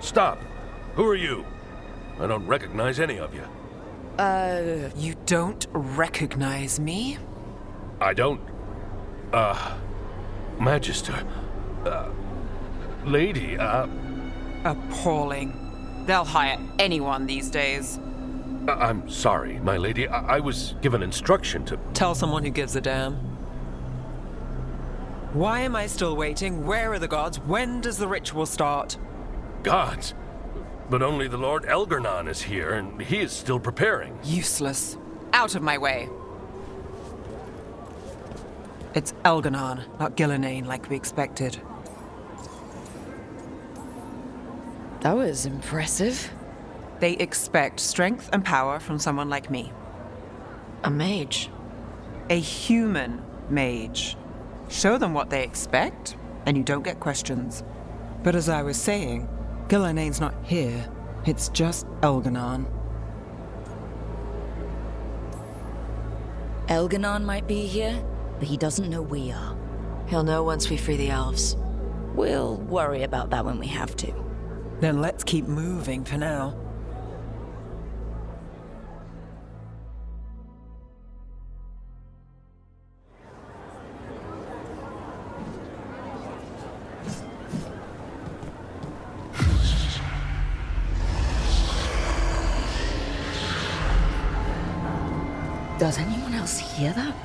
Stop! Who are you? I don't recognize any of you. You don't recognize me? I don't... Magister... Lady, Appalling. They'll hire anyone these days. I'm sorry, my lady. I was given instruction to... Tell someone who gives a damn. Why am I still waiting? Where are the gods? When does the ritual start? Gods? But only the Lord Elgarnon is here, and he is still preparing. Useless. Out of my way. It's Elgarnon, not Gillenane, like we expected. That was impressive. They expect strength and power from someone like me. A mage. A human mage. Show them what they expect, and you don't get questions. But as I was saying, Gillenane's not here. It's just Elgarnon. Elgarnon might be here, but he doesn't know we are. He'll know once we free the elves. We'll worry about that when we have to. Then let's keep moving for now. Does anyone else hear that?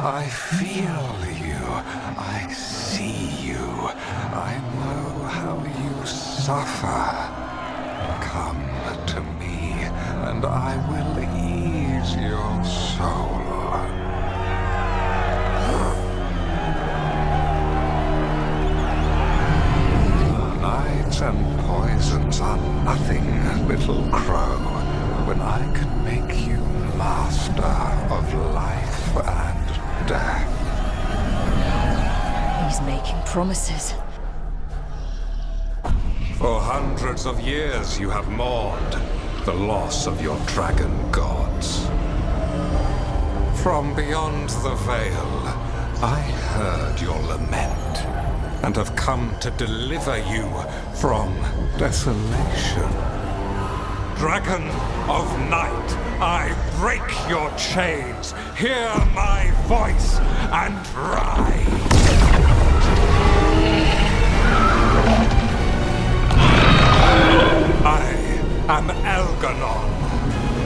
I feel you. I see you. I know how you suffer. Come to me, and I will ease your soul. Night and poison. nothing, little crow, when I can make you master of life and death. He's making promises. For hundreds of years you have mourned the loss of your dragon gods. From beyond the veil, I heard your lament, and have come to deliver you from desolation. Dragon of night, I break your chains. Hear my voice and rise. I am Elganon,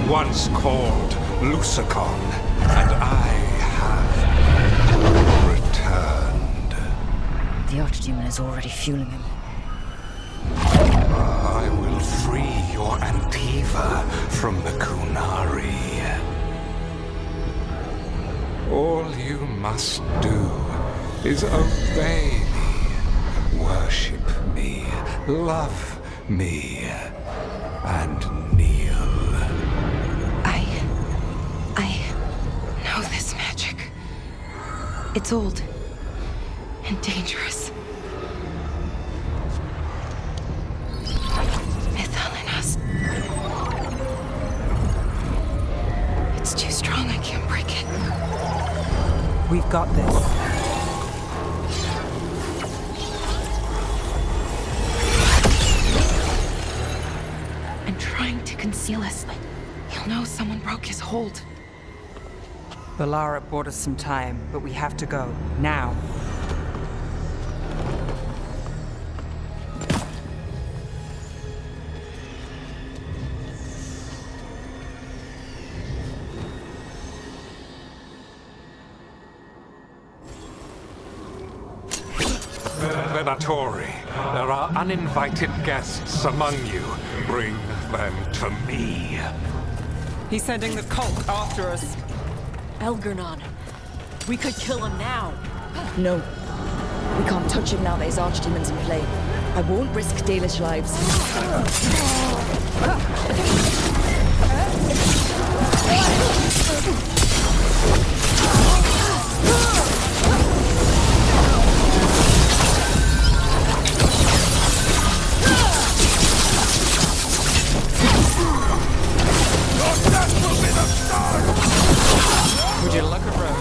once called Lucicon, and I have returned. The Archdemon is already fueling him. I will free your Antiva from the Kunari. All you must do is obey me, worship me, love me, and kneel. I know this magic. It's old and dangerous. Mythalinas. It's too strong, I can't break it. We've got this. Trying to conceal us. He'll know someone broke his hold. Valara bought us some time, but we have to go. Now. Venatori, there are uninvited guests among you. Bring them to me. He's sending the cult after us. Elgarnon. We could kill him now. No. We can't touch him now that his Archdemon's in play. I won't risk Dalish lives. Would you look around?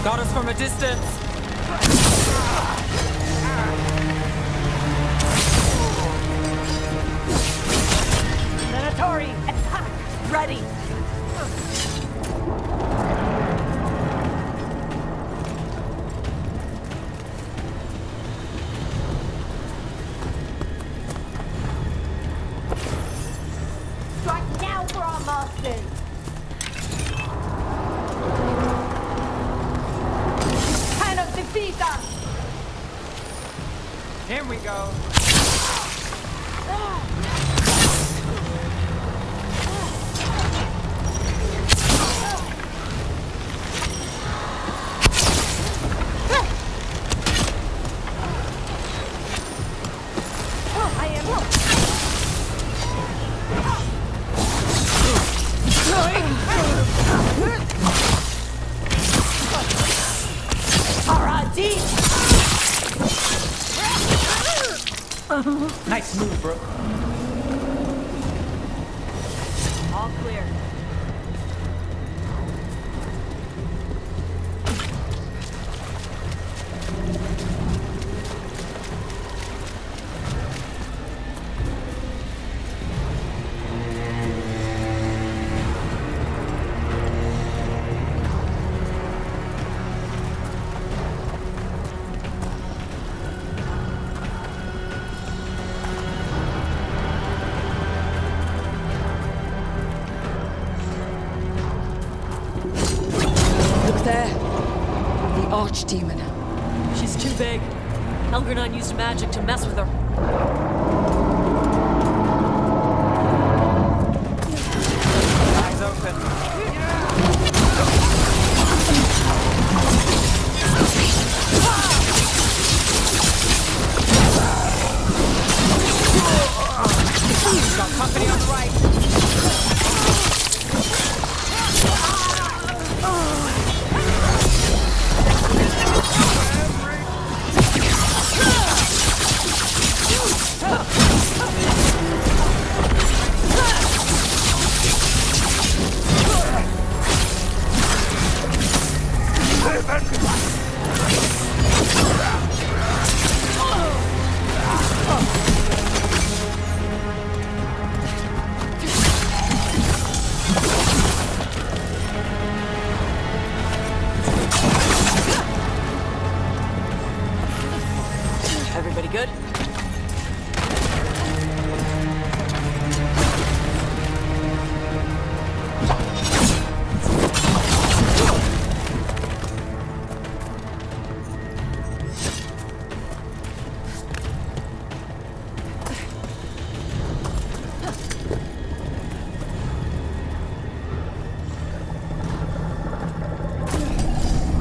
Got us from a distance. Venatori, attack! Ready! Strike now for our masters! Cannot defeat us! Here we go. Nice move, bro. All clear. archdemon. She's too big. Elgernine used magic to mess with her. Eyes open. Got company on the right. Everybody good?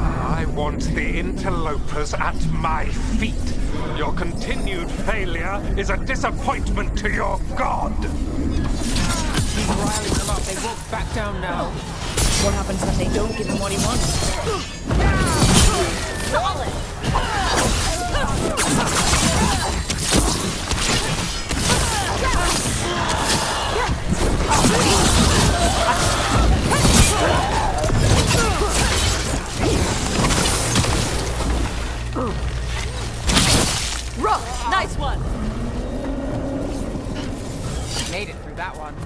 I want the interlopers at my feet. Your continued failure is a disappointment to your god. He's riling them up. They won't back down now. What happens when they don't give him what he wants? Solid! Rough! Nice one! Made it through that one.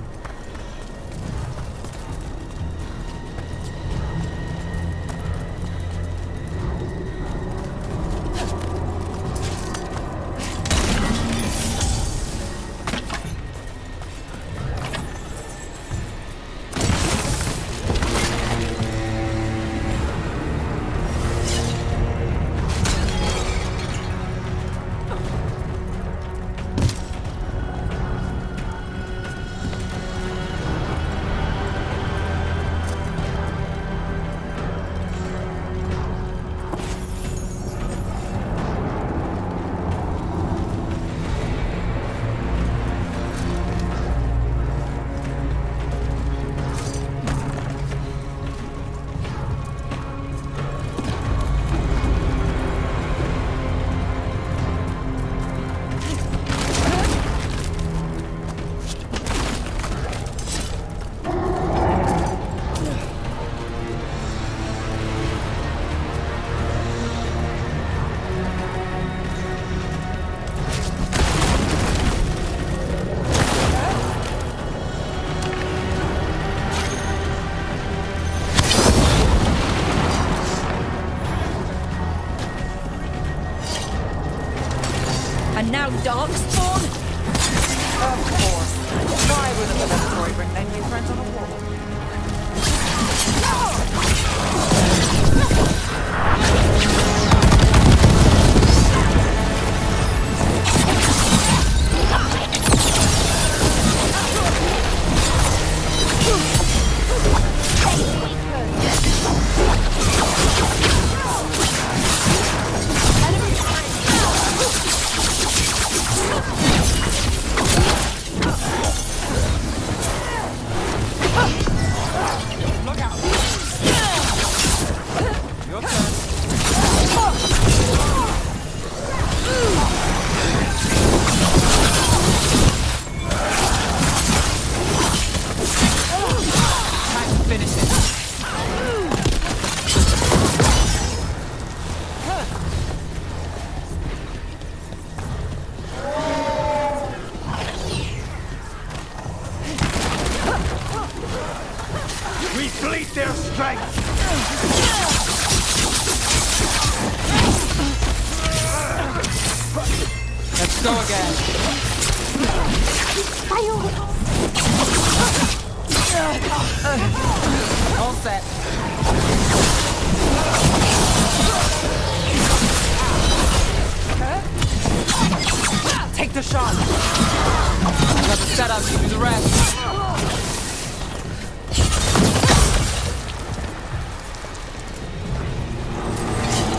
And now Darkspawn? Of course. Why would a laboratory bring their new friends on a wall? Let's go again. All set. Take the shot. I got the setup, you do the rest.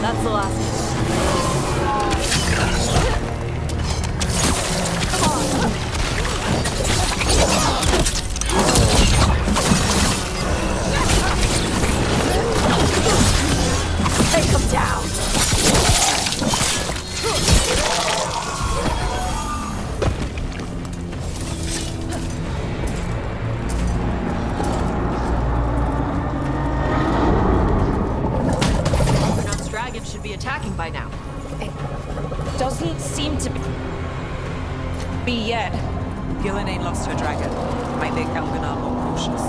That's the last. Take them down! Argonauts' dragon should be attacking by now. It doesn't seem to be yet. Gillen ain't lost her dragon. Might make Elganar more cautious.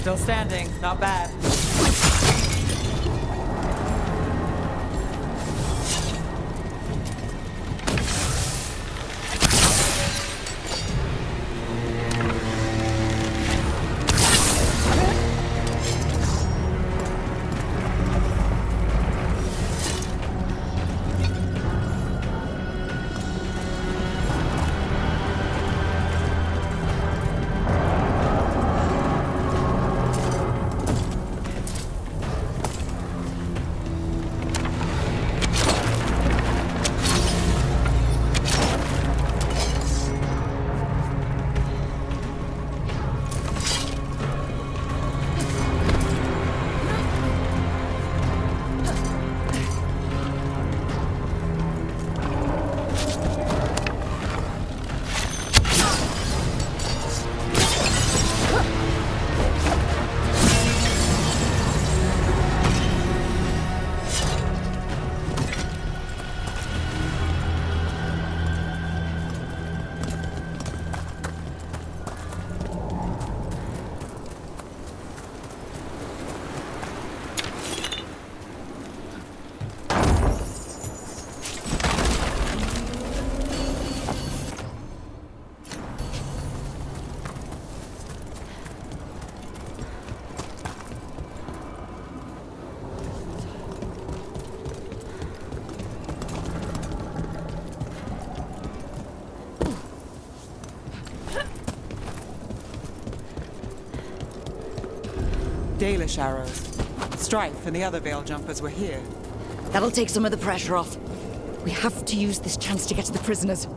Still standing, not bad. Dalish arrows. Strife and the other Veil Jumpers were here. That'll take some of the pressure off. We have to use this chance to get to the prisoners.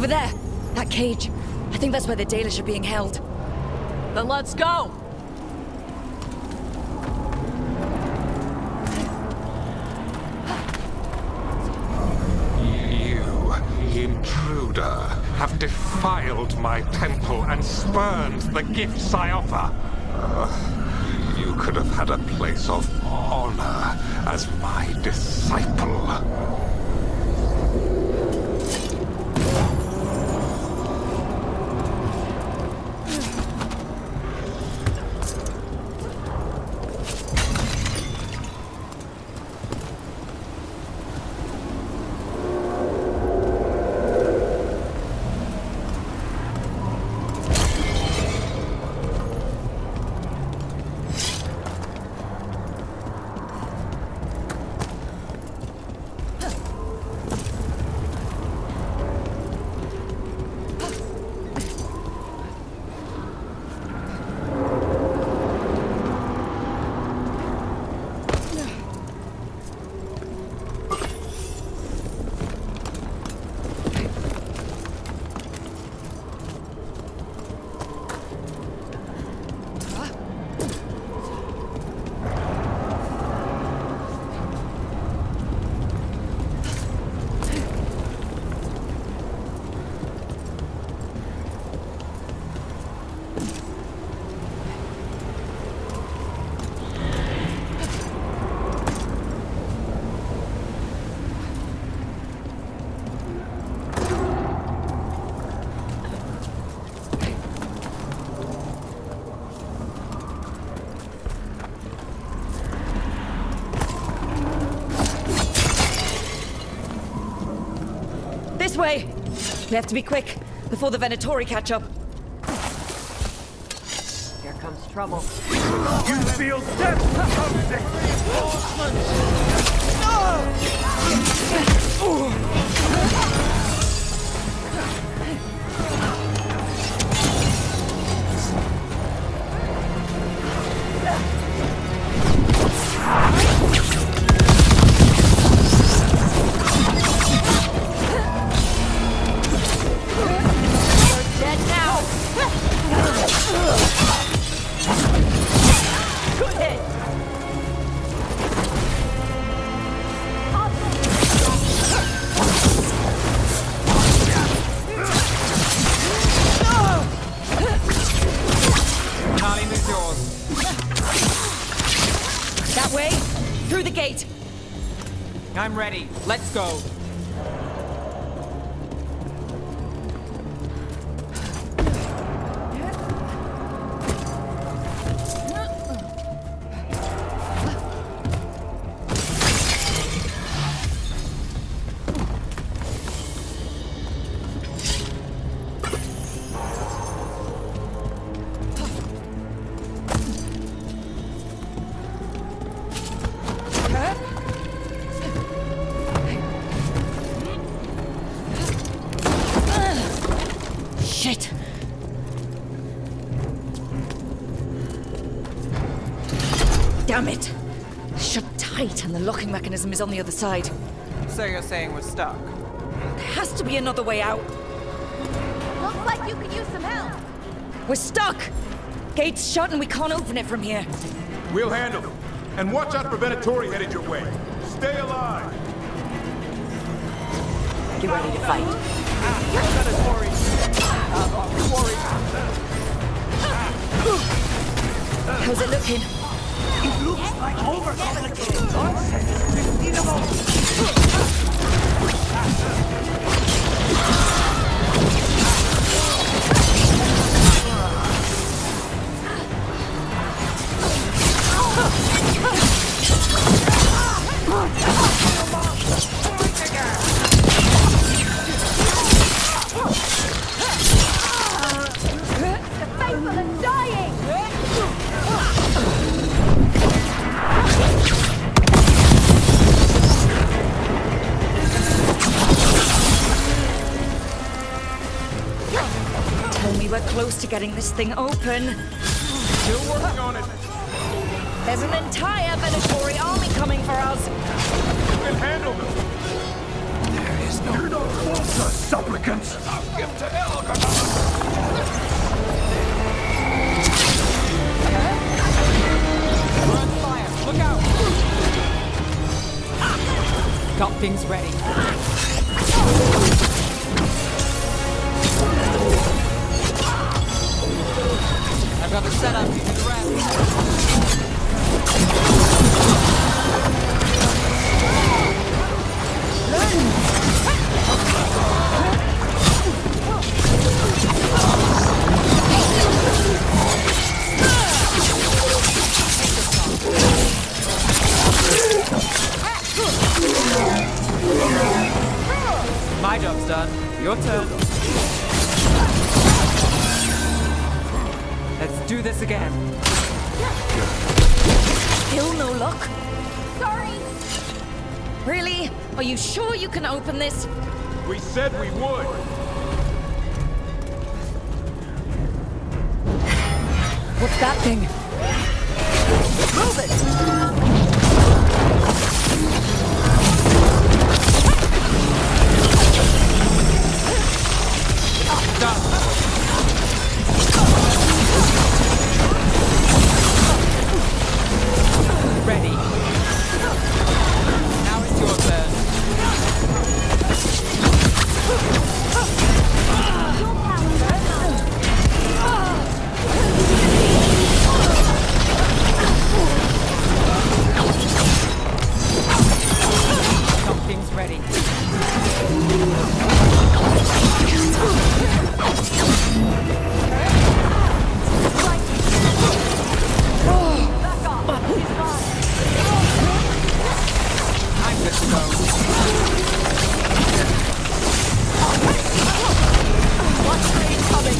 Over there! That cage. I think that's where the Dalish are being held. Then let's go! You, intruder, have defiled my temple and spurned the gifts I offer. You could have had a place of honor as my disciple. This way! We have to be quick, before the Venatori catch up. Here comes trouble. You feel death approaching! That way, through the gate. I'm ready. Let's go. Shit! Damn it! Shut tight and the locking mechanism is on the other side. So you're saying we're stuck? There has to be another way out. Looks like you could use some help. We're stuck! Gate's shut and we can't open it from here. We'll handle it. And watch out for Venatori headed your way. Stay alive! Get ready to fight. How's it looking? It looks like overcomplicated nonsense. We're close to getting this thing open. Still working on it. There's an entire Venatori army coming for us. You can handle them. There is is no... Do not falter, supplicants! I'll give to Elganon! We're on fire! Look out! Got things ready. I've got the setup. You can grab. My job's done. Your turn. Let's do this again. Still no luck? Sorry. Really? Are you sure you can open this? We said we would! What's that thing? Move it! Ready. Now it's your turn. Something's ready. I'm good to go. What's rain coming?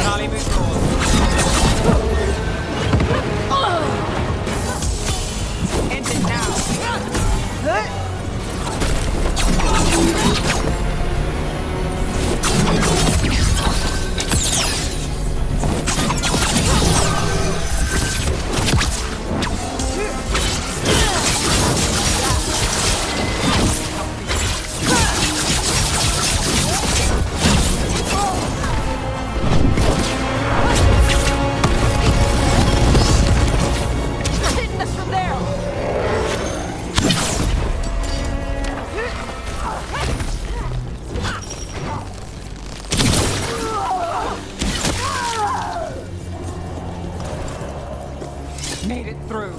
Charlie, move forward. End it now. Hitting us from there! Made it through.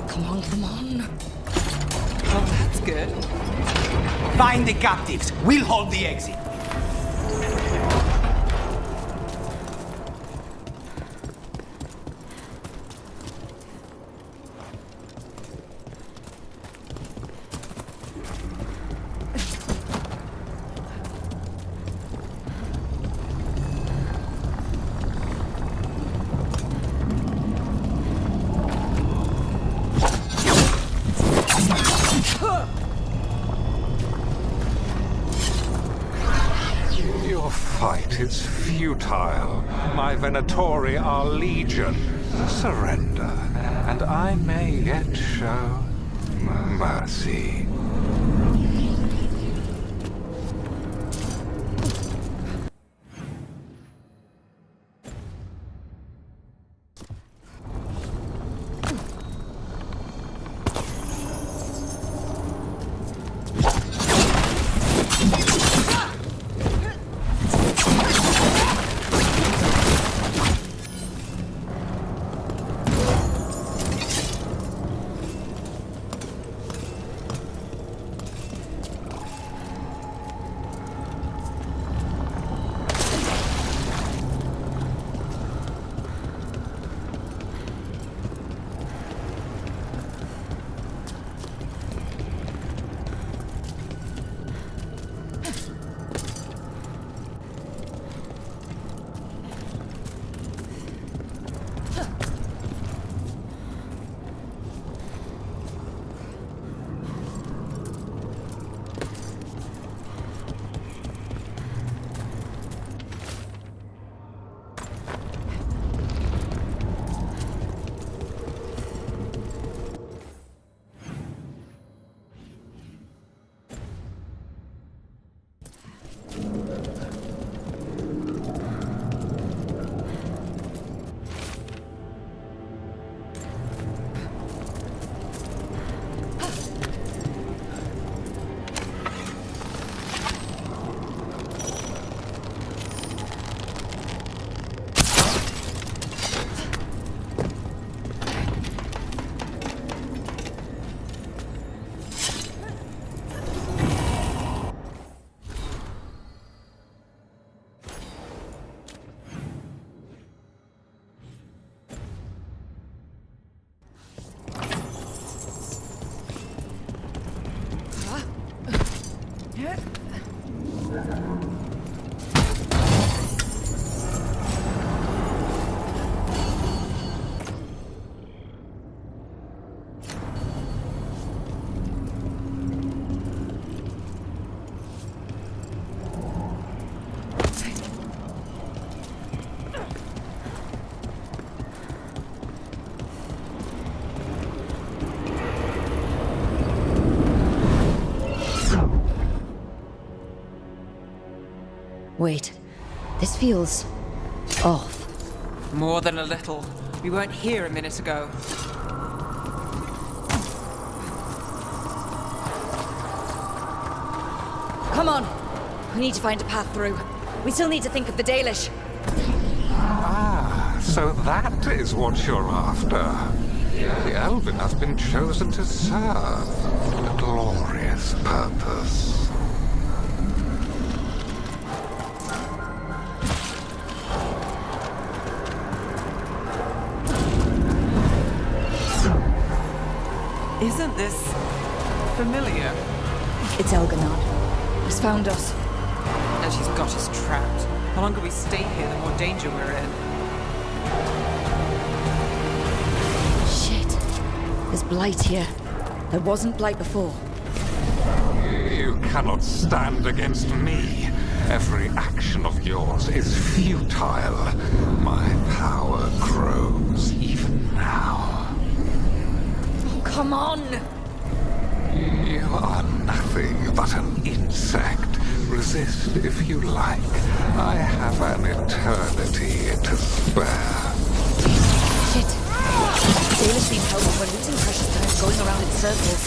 Come on, come on. Well, that's good. Find the captives. We'll hold the exit. Your fight is futile. My Venatori are legion. Surrender, and I may yet show mercy. Wait, this feels off. More than a little. We weren't here a minute ago. Come on! We need to find a path through. We still need to think of the Dalish. Ah, so that is what you're after. The Elven has been chosen to serve a glorious purpose. Isn't this familiar? It's Elganon. He's found us. And she's got us trapped. The longer we stay here, the more danger we're in. Shit. There's blight here. There wasn't blight before. You cannot stand against me. Every action of yours is futile. My power grows even now. Come on! You are nothing but an insect. Resist if you like. I have an eternity to spare. Shit. Dalish being held when we're losing precious time going around in circles.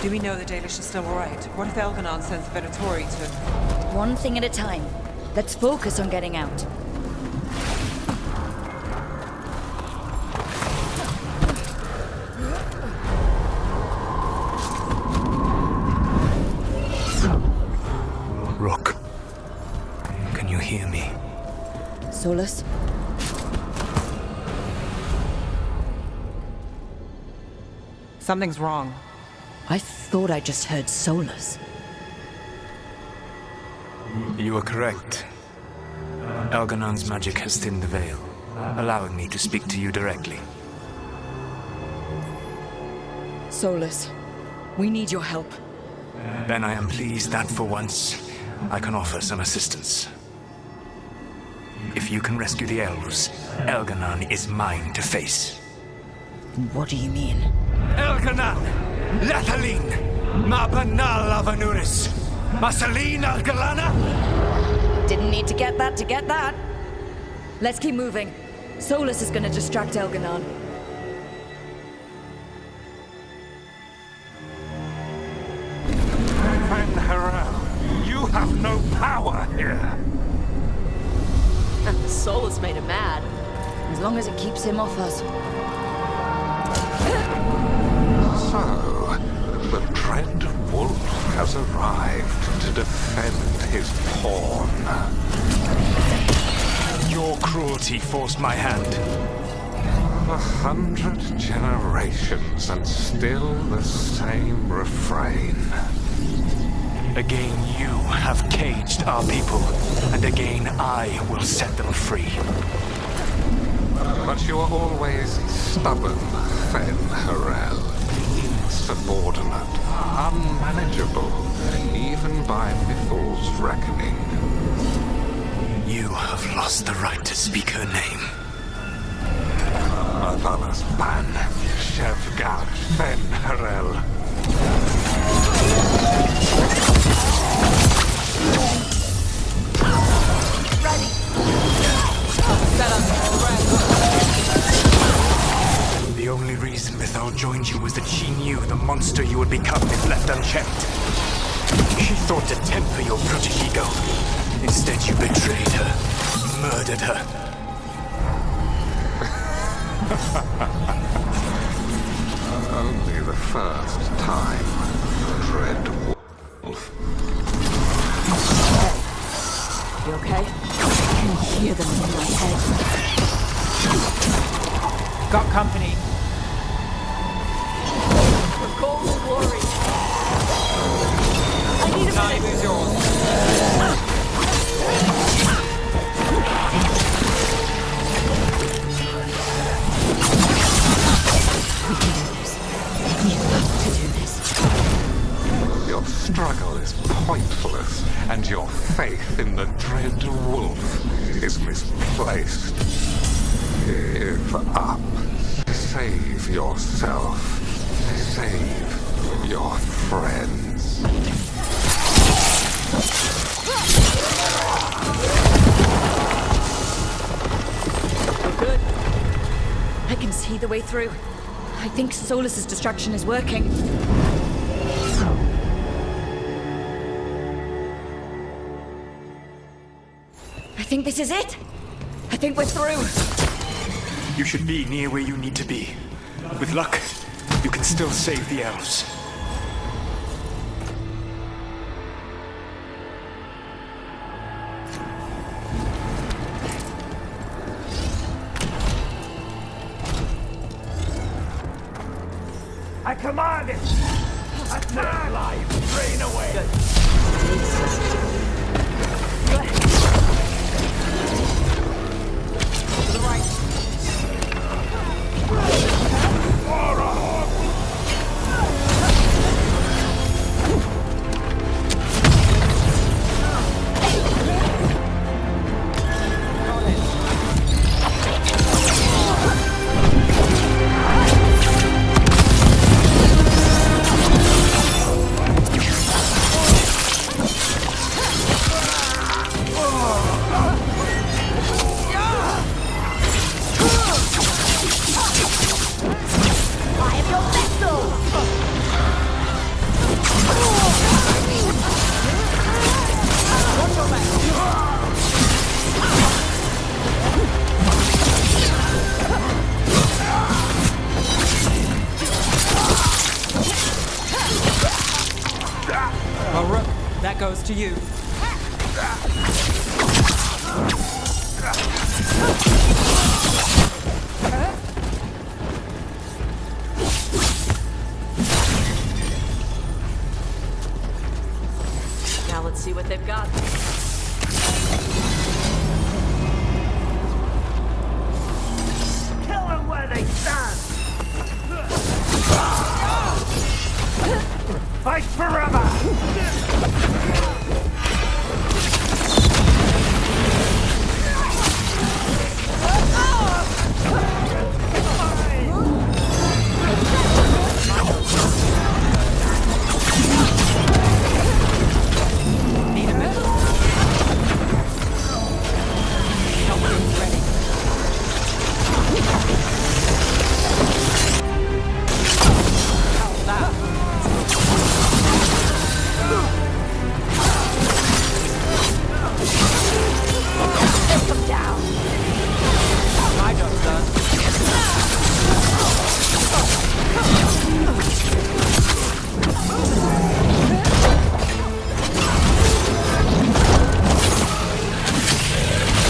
Do we know the Dalish is still alright? What if Elganon sends Venatori to... One thing at a time. Let's focus on getting out. Rook, can you hear me? Solus? Something's wrong. I thought I just heard Solus. You are correct. Elganon's magic has thinned the veil, allowing me to speak to you directly. Solus, we need your help. Then I am pleased that for once, I can offer some assistance. If you can rescue the elves, Elganon is mine to face. What do you mean? Elganon! Lethalin! Ma banal avanuris! Masalin Algalana! Didn't need to get that. Let's keep moving. Solus is gonna distract Elganon. Fen'harel, you have no power here. Solus made him mad. As long as it keeps him off us. So, the dread wolf has arrived to defend his pawn. Your cruelty forced my hand. 100 generations and still the same refrain. Again you have caged our people, and again I will set them free. But you are always stubborn, Fen'harel. Insubordinate, unmanageable, even by Mithel's reckoning. You have lost the right to speak her name. Athanas Ban, Shevgar Fen'harel. Ready! Set up, The only reason Mithal joined you was that she knew the monster you would become if left unchecked. She thought to temper your brutish ego. Instead, you betrayed her, murdered her. Only the first time, dread wolf. You okay? can hear them in my head. Got company. For gold's glory. I need a Time minute. is yours. We can do this. You have to do this. Your struggle is pointless, and your faith in the dread wolf is misplaced. Give up. Save yourself. Save your friends. We're good. I can see the way through. I think Solus's distraction is working. I think this is it. I think we're through. You should be near where you need to be. With luck, you can still save the elves. I command it! Attack! Life, drain away! To the right. Well, Rook, that goes to you. Now let's see what they've got. Kill them where they stand! Fight forever! Need a minute? Helping's ready. How's that? Take them down. My job's done.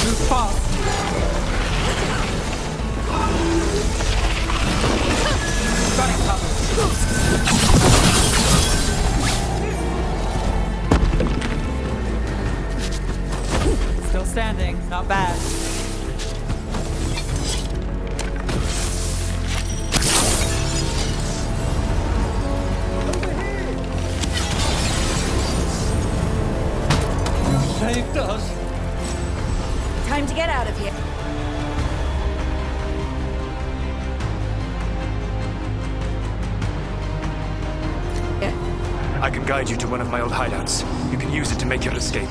Move fast. Got it covered. Still standing, not bad. Saved us! Time to get out of here. I can guide you to one of my old hideouts. You can use it to make your escape.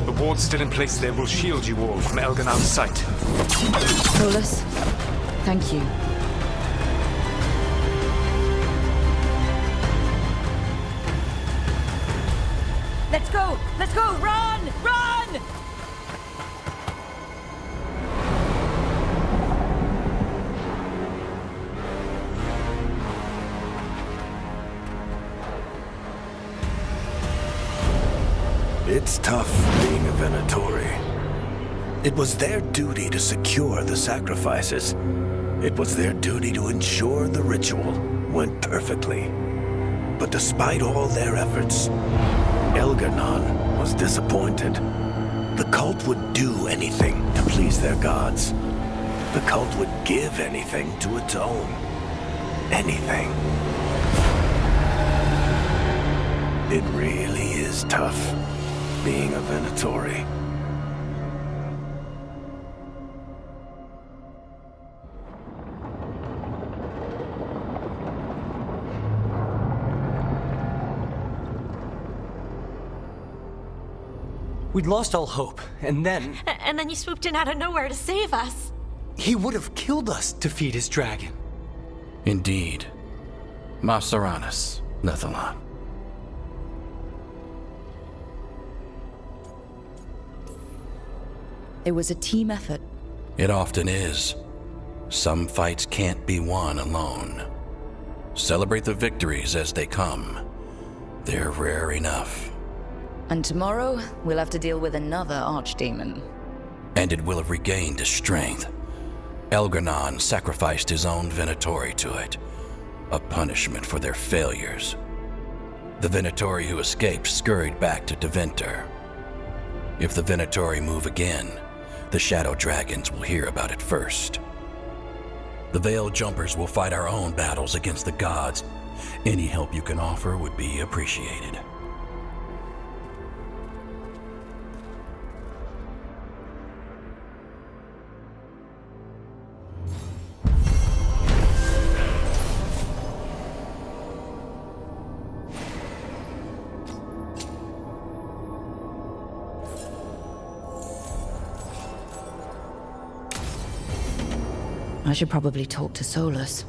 The ward's still in place there will shield you all from Elganal's sight. Solus, thank you. Let's go! Let's go! Run! Run! It's tough being a Venatori. It was their duty to secure the sacrifices. It was their duty to ensure the ritual went perfectly. But despite all their efforts, Elgar'nan was disappointed. The cult would do anything to please their gods. The cult would give anything to atone. Anything. It really is tough, being a Venatori. We'd lost all hope, and then... And then you swooped in out of nowhere to save us. He would have killed us to feed his dragon. Indeed. Masaranus, Lethalon. It was a team effort. It often is. Some fights can't be won alone. Celebrate the victories as they come. They're rare enough. And tomorrow, we'll have to deal with another archdemon. And it will have regained its strength. Elgar'nan sacrificed his own Venatori to it. A punishment for their failures. The Venatori who escaped scurried back to Deventer. If the Venatori move again, the Shadow Dragons will hear about it first. The Veil Jumpers will fight our own battles against the gods. Any help you can offer would be appreciated. I should probably talk to Solus.